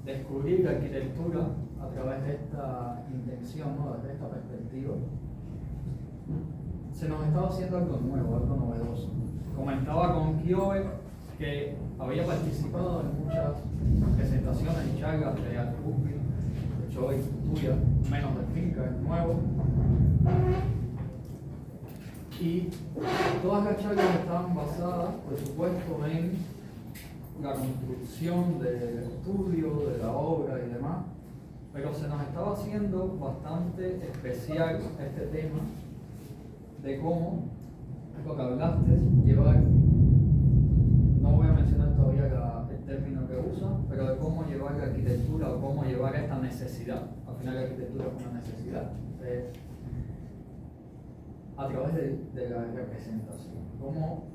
descubrir la arquitectura a través de esta intención, ¿no? Desde esta perspectiva. Se nos estaba haciendo algo nuevo, algo novedoso. Comentaba con Kiobe que había participado en muchas presentaciones y charlas de Ad Urbis. De hecho, hoy tuya, menos de finca, es nuevo. Y todas las charlas estaban basadas, por supuesto, en la construcción del estudio, de la obra y demás, pero se nos estaba haciendo bastante especial este tema de cómo, lo que hablaste, llevar, no voy a mencionar todavía el término que usa, pero de cómo llevar la arquitectura o cómo llevar esta necesidad, al final la arquitectura es una necesidad, a través de la representación, cómo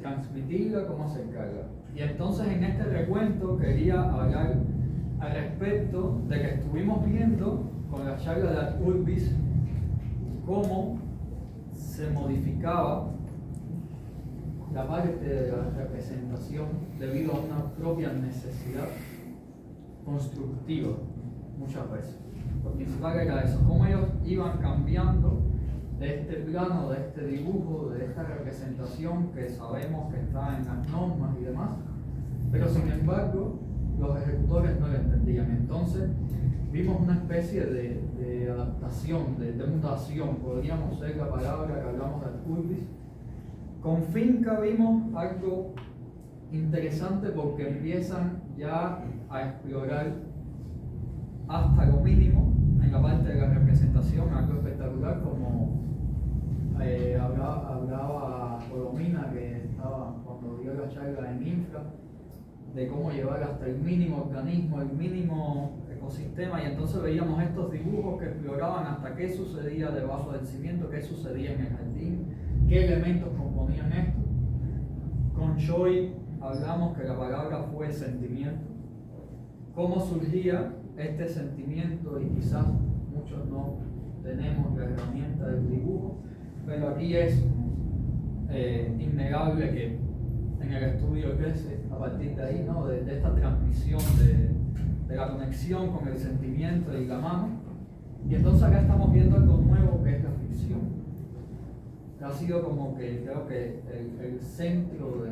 transmitirla, cómo acercarla. Y entonces en este recuento quería hablar al respecto de que estuvimos viendo con la charla de Ad Urbis cómo se modificaba la parte de la representación debido a una propia necesidad constructiva muchas veces. Lo principal era eso, cómo ellos iban cambiando de este plano, de este dibujo, de esta representación que sabemos que está en las normas y demás, pero sin embargo los ejecutores no lo entendían. Entonces vimos una especie de adaptación, de mutación, podríamos ser la palabra que hablamos de Curvis. Con Finca vimos algo interesante porque empiezan ya a explorar hasta lo mínimo en la parte de la representación, algo espectacular como hablaba Colomina, que estaba cuando dio la charla en Infra, de cómo llevar hasta el mínimo organismo, el mínimo ecosistema, y entonces veíamos estos dibujos que exploraban hasta qué sucedía debajo del cimiento, qué sucedía en el jardín, qué elementos componían esto. Con Choi hablamos que la palabra fue sentimiento, cómo surgía este sentimiento, y quizás muchos no tenemos la herramienta del dibujo, pero aquí es innegable que en el estudio crece a partir de ahí, ¿no? de esta transmisión de la conexión con el sentimiento y la mano. Y entonces acá estamos viendo algo nuevo que es la ficción, que ha sido como que creo que el centro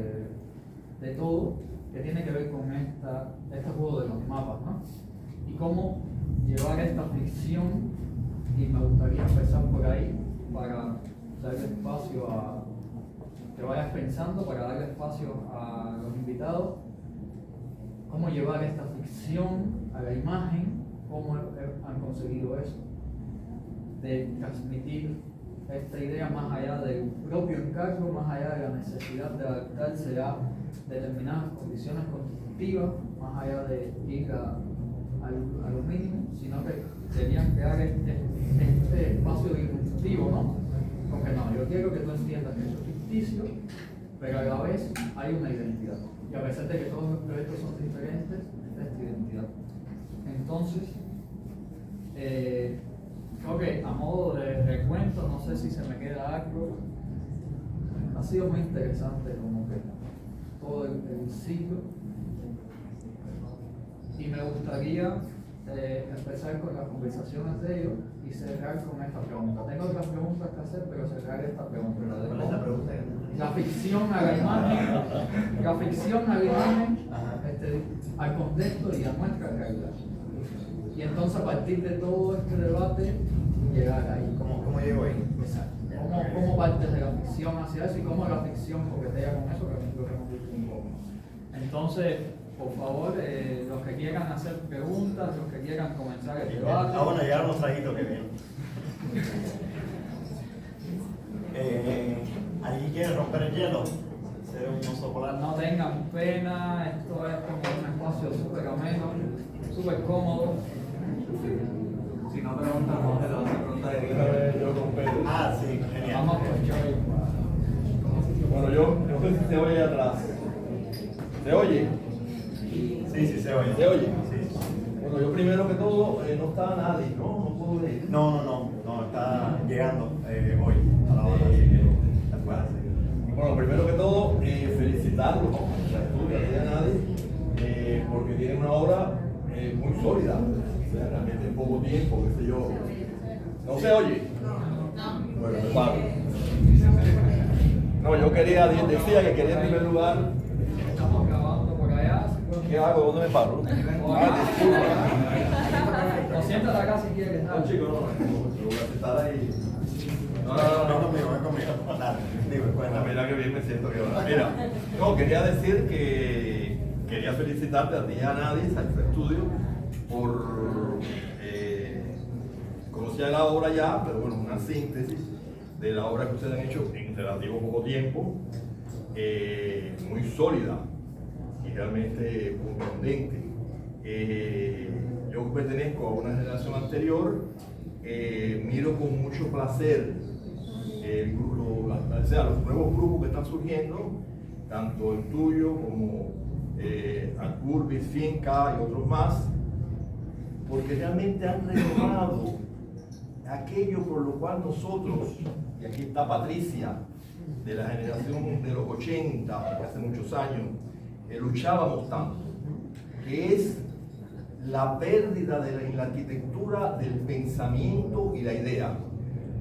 de todo, que tiene que ver con este juego de los mapas, ¿no? Y cómo llevar esta ficción, y me gustaría empezar por ahí para darle espacio a que vayas pensando, para darle espacio a los invitados, cómo llevar esta ficción a la imagen, cómo han conseguido eso, de transmitir esta idea más allá del propio encargo, más allá de la necesidad de adaptarse a determinadas condiciones constructivas, más allá de ir a lo mínimo, sino que querían crear este espacio disruptivo, ¿no? Porque no, yo quiero que tú entiendas que eso es ficticio, pero a la vez hay una identidad. Y a pesar de que todos los proyectos son diferentes, esta es tu identidad. Entonces, creo que a modo de recuento, no sé si se me queda algo, ha sido muy interesante como que todo el ciclo. Y me gustaría empezar con las conversaciones de ellos y cerrar con esta pregunta. Tengo otras preguntas que hacer, pero cerrar esta pregunta. ¿Cuál es la pregunta? La ficción a la imagen, al contexto y a nuestra realidad. Y entonces a partir de todo este debate, llegar ahí. ¿Cómo llego ahí? Exacto. ¿Cómo partes de la ficción hacia eso y cómo la ficción coquetea con eso, que es lo que hemos visto un poco? Entonces, por favor, los que quieran hacer preguntas, los que quieran comenzar el debate. Bueno, llegaron los traguitos que vienen. ¿Alguien quiere romper el hielo? Ser un oso polar. No tengan pena, esto es como un espacio súper ameno, súper cómodo. Si no preguntamos, te vas a preguntar de yo con Pedro. Ah, sí, genial. Vamos con Choi. Bueno, yo no sé si se oye atrás. ¿Se oye? Sí, se oye. ¿Se oye? Sí. Bueno, yo primero que todo, no está nadie, ¿no? No puedo ver. No, está llegando hoy a la hora, así que después. Bueno, primero que todo, felicitarlos, ¿no? A nadie, porque tienen una obra muy sólida. O sea, realmente en poco tiempo, qué sé yo. ¿No se oye? Bueno, me paro. No, yo decía que quería en primer lugar. Estamos grabando por allá. ¿Qué hago? ¿Dónde me paro? O siéntate acá si quieres. No, chico, no, voy a sentar ahí. No conmigo. Dale, dime, cuéntame. Mira que bien me siento que ahora. Mira, no, quería decir que quería felicitarte a ti y a Nadis, a tu estudio, por conocía la obra ya, pero bueno, una síntesis de la obra que ustedes han hecho en relativo poco tiempo, muy sólida y realmente contundente. Yo pertenezco a una generación anterior, miro con mucho placer los nuevos grupos que están surgiendo, tanto el tuyo como Curvis, Finca y otros más, porque realmente han retomado aquello por lo cual nosotros, y aquí está Patricia, de la generación de los 80, que hace muchos años, luchábamos tanto, que es la pérdida en la arquitectura del pensamiento y la idea,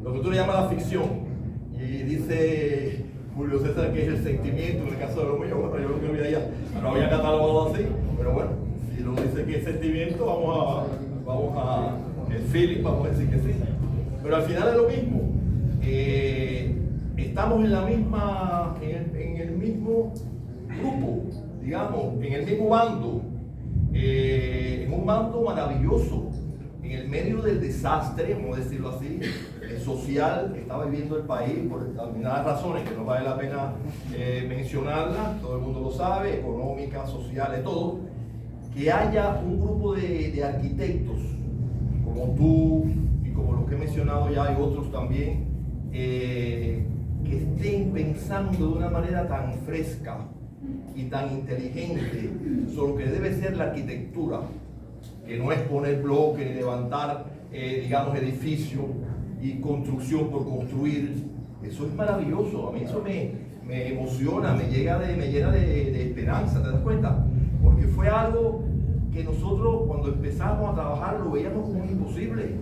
lo que tú le llamas la ficción. Y dice Julio César que es el sentimiento en el caso de lo mío. Bueno, yo lo que había no había catalogado así, pero bueno, si luego dice que es sentimiento, el feeling, vamos a decir que sí. Pero al final es lo mismo. Estamos en el mismo grupo, digamos, en el mismo bando, en un bando maravilloso, en el medio del desastre, vamos a decirlo así, social que está viviendo el país por determinadas razones que no vale la pena mencionarlas, todo el mundo lo sabe, económicas, sociales, todo, que haya un grupo de arquitectos como tú y como los que he mencionado ya hay otros también, que estén pensando de una manera tan fresca y tan inteligente sobre lo que debe ser la arquitectura, que no es poner bloques ni levantar, digamos, edificios y construcción por construir. Eso es maravilloso, a mí eso me emociona, me llena de esperanza, ¿te das cuenta? Porque fue algo que nosotros cuando empezamos a trabajar lo veíamos como imposible.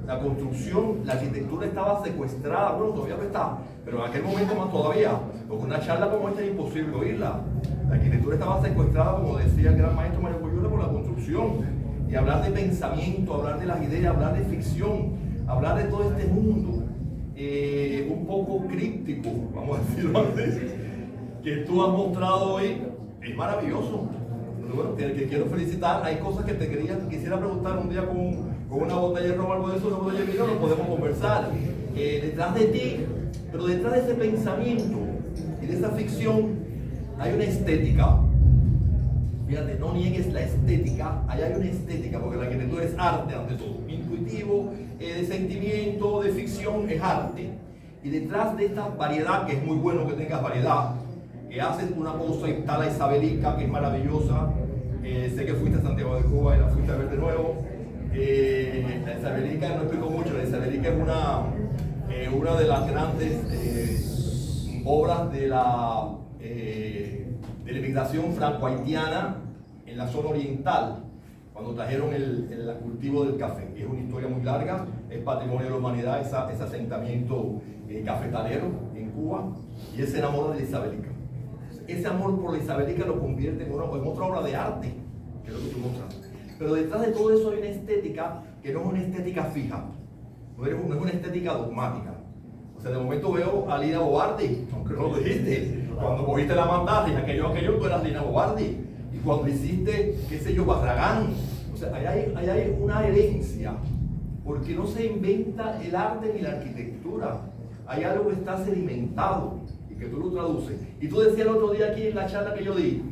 La construcción, la arquitectura estaba secuestrada, bueno, todavía no está, pero en aquel momento más todavía, porque una charla como esta es imposible oírla. La arquitectura estaba secuestrada, como decía el gran maestro Mario Coyula, por la construcción. Y hablar de pensamiento, hablar de las ideas, hablar de ficción, hablar de todo este mundo un poco críptico, vamos a decirlo así, que tú has mostrado hoy, es maravilloso. Bueno, que quiero felicitar. Hay cosas que quisiera preguntar un día con una botella de ron o algo de eso, una botella de vino, lo podemos conversar. Detrás de ti, pero detrás de ese pensamiento y de esa ficción hay una estética. Fíjate, no niegues la estética, allá hay una estética, porque la arquitectura es arte ante todo, intuitivo, de sentimiento, de ficción, es arte. Y detrás de esta variedad, que es muy bueno que tengas variedad, que haces una cosa y está la Isabelica, que es maravillosa, sé que fuiste a Santiago de Cuba y la fuiste a ver de nuevo. La Isabelica, no explico mucho, la Isabelica es una de las grandes obras de la inmigración franco-haitiana en la zona oriental, cuando trajeron el cultivo del café. Es una historia muy larga, es patrimonio de la humanidad, ese asentamiento cafetalero en Cuba, y él se enamora de la Isabelica. Ese amor por la Isabelica lo convierte en otra obra de arte, que es lo que tú mostras. Pero detrás de todo eso hay una estética que no es una estética fija, no es una estética dogmática. O sea, de momento veo a Lina Bobardi, aunque no lo dijiste, cuando cogiste la mandata y aquello, tú eras Lina Bobardi. Y cuando hiciste, qué sé yo, Barragán. O sea, ahí hay una herencia, porque no se inventa el arte ni la arquitectura. Hay algo que está sedimentado y que tú lo traduces. Y tú decías el otro día aquí en la charla que yo di,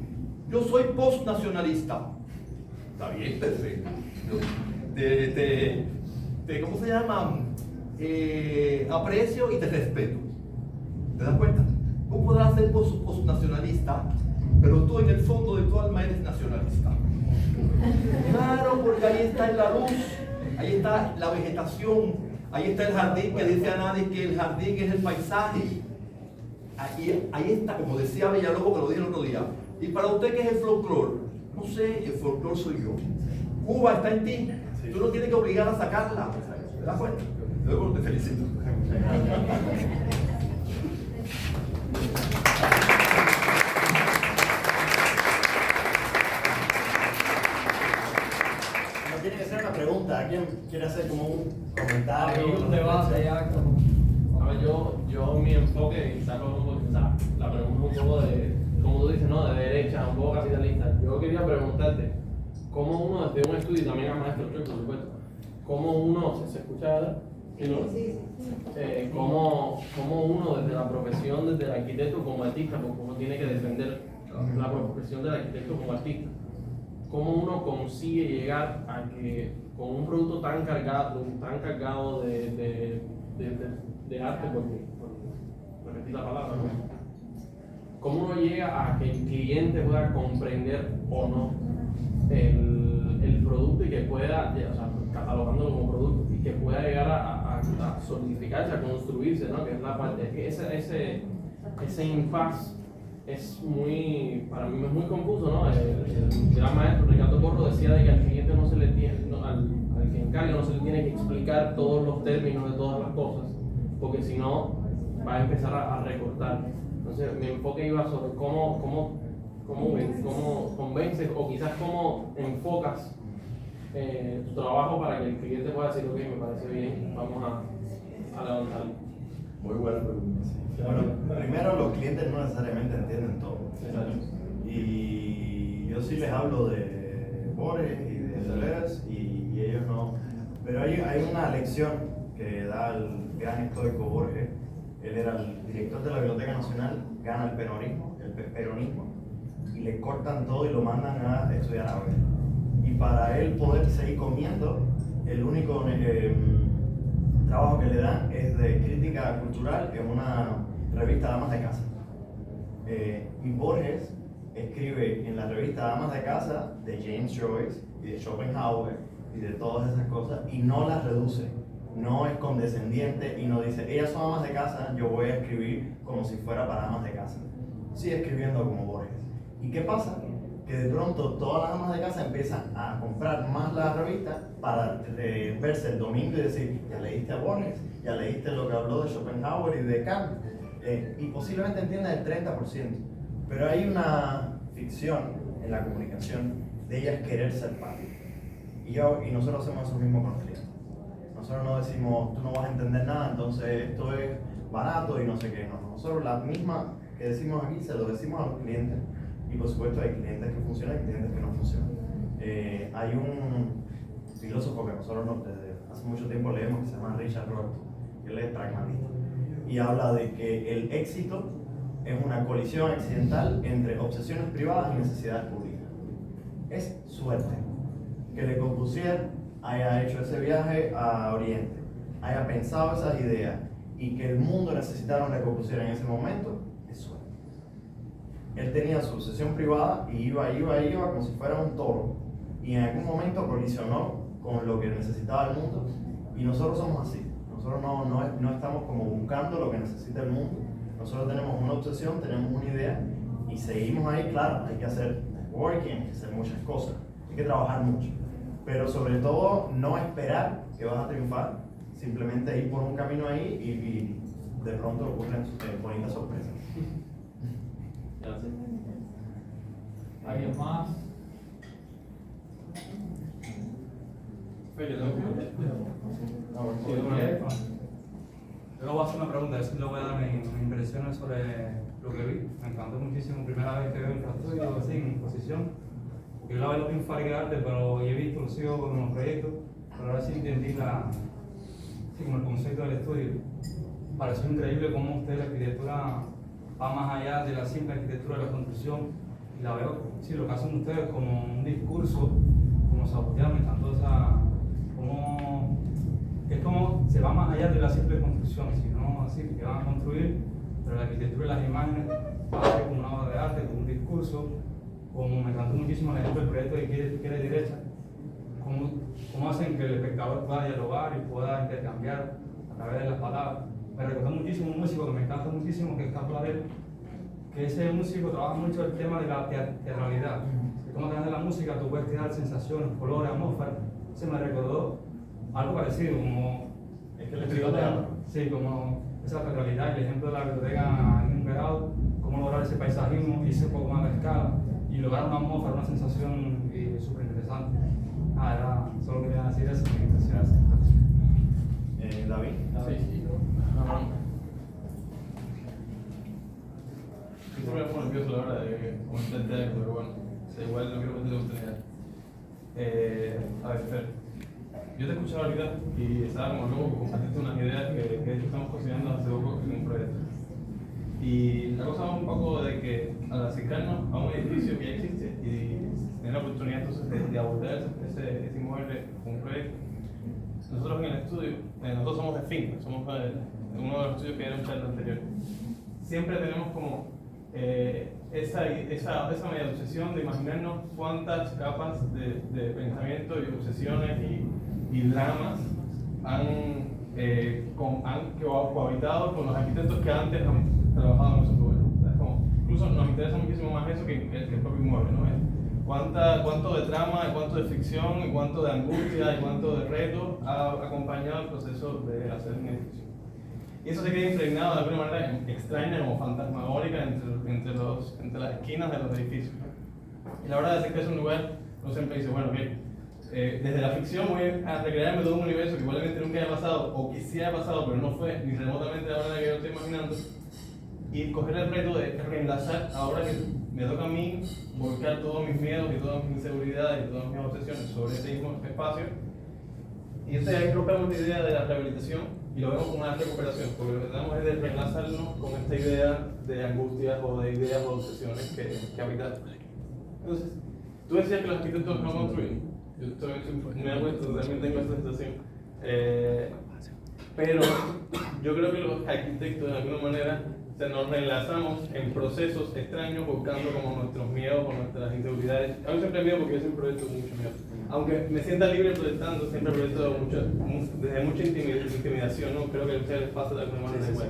yo soy postnacionalista. Está bien, perfecto. ¿Cómo se llama? Aprecio y te respeto. ¿Te das cuenta? Tú podrás ser postnacionalista, pero tú en el fondo de tu alma eres nacionalista. Claro, porque ahí está la luz, ahí está la vegetación, ahí está el jardín que dice a nadie que el jardín es el paisaje. Ahí está, como decía Villalobos, que lo dije el otro día. ¿Y para usted qué es el folclore? No sé, el folclore soy yo. Cuba está en ti, tú no tienes que obligar a sacarla. ¿Te das cuenta? Luego te felicito. No tiene que ser una pregunta. ¿Alguien quiere hacer como un comentario? Hay un debate ya como... A ver, yo mi enfoque, quizás la pregunta un poco de, como tú dices, ¿no? De derecha, un poco capitalista. Yo quería preguntarte, ¿cómo uno desde un estudio, y también al maestro Chuy, por supuesto, cómo uno, ¿se escucha? Cómo uno desde la profesión, desde el arquitecto como artista, porque uno tiene que defender la profesión del arquitecto como artista, cómo uno consigue llegar a que con un producto tan cargado de arte, por repetir la palabra, ¿no? ¿Cómo uno llega a que el cliente pueda comprender o no el producto y que pueda, o sea, catalogándolo como producto, y que pueda llegar a solidificarse, a construirse, ¿no? Que es la parte, que ese impasse es muy, para mí es muy confuso, ¿no? El gran maestro Ricardo Porro decía de que al cliente no se le tiene, al que encarga no se le tiene que explicar todos los términos de todas las cosas, porque si no va a empezar a recortar. Entonces mi enfoque iba sobre cómo cómo convences o quizás cómo enfocas tu trabajo para que el cliente pueda decir, ok, me parece bien, vamos a levantarlo? Muy buena pregunta. Bueno, primero los clientes no necesariamente entienden todo. Exacto. Y yo sí les hablo de Borges y de Deleuze y ellos no. Pero hay una lección que da el gran estoico Borges. Él era el director de la Biblioteca Nacional, gana el peronismo, y le cortan todo y lo mandan a estudiar Harvard. Y para él poder seguir comiendo, el único trabajo que le dan es de crítica cultural en una revista Damas de Casa. Y Borges escribe en la revista Damas de Casa de James Joyce y de Schopenhauer y de todas esas cosas y no las reduce, no es condescendiente y no dice, ellas son amas de casa, yo voy a escribir como si fuera para amas de casa. Sigue escribiendo como Borges. ¿Y qué pasa? Que de pronto todas las amas de casa empiezan a comprar más la revista para verse el domingo y decir, ya leíste a Borges, ya leíste lo que habló de Schopenhauer y de Kant, y posiblemente entiendan el 30%. Pero hay una ficción en la comunicación de ellas querer ser parte. Y nosotros hacemos eso mismo con los clientes. Nosotros no decimos, tú no vas a entender nada, entonces esto es barato y no sé qué. No. Nosotros la misma que decimos aquí se lo decimos a los clientes. Y por supuesto hay clientes que funcionan y clientes que no funcionan. Hay un filósofo que nosotros desde hace mucho tiempo leemos que se llama Richard Rohr, que él es pragmatista. Y habla de que el éxito es una colisión accidental entre obsesiones privadas y necesidades públicas. Es suerte que Le Corbusier haya hecho ese viaje a Oriente, haya pensado esas ideas y que el mundo necesitara un Le Corbusier en ese momento, es suerte. Él tenía su obsesión privada y iba como si fuera un toro y en algún momento colisionó con lo que necesitaba el mundo y nosotros somos así. Nosotros no estamos como buscando lo que necesita el mundo. Nosotros tenemos una obsesión, tenemos una idea y seguimos ahí. Claro, hay que hacer networking, hay que hacer muchas cosas, hay que trabajar mucho, pero sobre todo no esperar que vas a triunfar, simplemente ir por un camino ahí y de pronto ocurren bonitas sorpresas. Gracias. ¿Alguien más? Yo le voy a hacer una pregunta, yo le voy a dar mis impresiones sobre lo que vi. Me encantó muchísimo, primera vez que veo Infraestudio así en exposición. Yo la veo en Parque Arte, pero he visto, lo sigo con los proyectos, pero ahora sí entendí como el concepto del estudio. Pareció increíble cómo usted la arquitectura va más allá de la simple arquitectura de la construcción. Y la veo, sí, lo que hacen ustedes como un discurso, como saboteado, me encantó es como se va más allá de la simple construcción, sino así que van a construir, pero la arquitectura y las imágenes va a ser como una obra de arte, como un discurso, como me encantó muchísimo el ejemplo del proyecto de Izquierda y Derecha, cómo hacen que el espectador pueda dialogar y pueda intercambiar a través de las palabras. Me recordó muchísimo un músico que me encanta muchísimo, que es Caporal, que ese músico trabaja mucho el tema de la teatralidad. Y cómo a través de la música tú puedes crear sensaciones, colores, atmósferas. Se me recordó algo parecido, como es que el estilo teatro. Sí, como esa teatralidad, el ejemplo de la biblioteca en un grado, cómo lograr ese paisajismo y ese poco más de escala y lograr una atmósfera, una sensación súper interesante. Solo quería decir eso, mi impresión. David. Sí. Yo siempre me pongo nervioso la hora de comentar, pero bueno, igual no quiero perder la oportunidad. A ver, Fer, yo te escuchaba ahorita y estaba como loco por compartirte unas ideas que estamos cocinando hace poco en un proyecto. Y la cosa va un poco de que al acercarnos a un edificio que ya existe y tener la oportunidad entonces de abordar ese inmueble con un proyecto, nosotros en el estudio, nosotros somos de finca, somos uno de los estudios que era un chat anterior. Siempre tenemos como esa media obsesión de imaginarnos cuántas capas de pensamiento y obsesiones y dramas han cohabitado con los arquitectos que antes han trabajado en esos lugares. Incluso nos interesa muchísimo más eso que el propio inmueble, ¿no? Cuánto de trama, cuánto de ficción, cuánto de angustia y cuánto de reto ha acompañado el proceso de hacer un edificio. y eso se queda impregnado de alguna manera extraña, como fantasmagórica entre las esquinas de los edificios. Y la verdad es que es un lugar, uno siempre dice, bueno, desde la ficción voy a recrearme todo un universo que probablemente nunca haya pasado, o que sí haya pasado, pero no fue ni remotamente de la manera que yo lo estoy imaginando, y coger el reto de reenlazar, ahora que me toca a mí volcar todos mis miedos y todas mis inseguridades y todas mis obsesiones sobre este mismo espacio. Y entonces ahí rompemos la idea de la rehabilitación y lo vemos como una recuperación, porque lo que tratamos es de reenlazarnos con esta idea de angustias o de ideas o obsesiones que habitan. Entonces, tú decías que los arquitectos no construyen. Yo me hago esto, también tengo esta sensación. Pero yo creo que los arquitectos de alguna manera nos reenlazamos en procesos extraños buscando como nuestros miedos o nuestras inseguridades. A mí siempre miedo porque yo siempre proyecto mucho miedo. Aunque me sienta libre proyectando, siempre proyecto desde mucha intimidación, ¿no? Creo que a ustedes les pasa de alguna manera igual.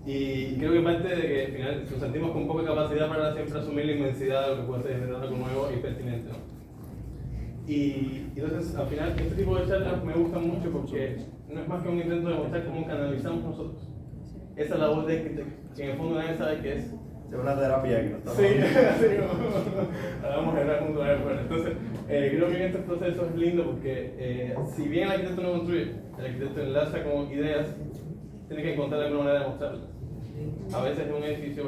Y creo que parte de que al final nos sentimos con poca capacidad para siempre asumir la inmensidad de lo que puede ser generar algo nuevo y pertinente, ¿no? Y entonces al final este tipo de charlas me gustan mucho porque no es más que un intento de mostrar cómo canalizamos nosotros esa labor de que en el fondo nadie sabe qué es. Es una terapia que no estamos Sí, así como vamos a hablar juntos. Entonces, creo que en este proceso es lindo porque si bien el arquitecto no construye, el arquitecto enlaza como ideas, tiene que encontrar alguna manera de mostrarlas. A veces en un edificio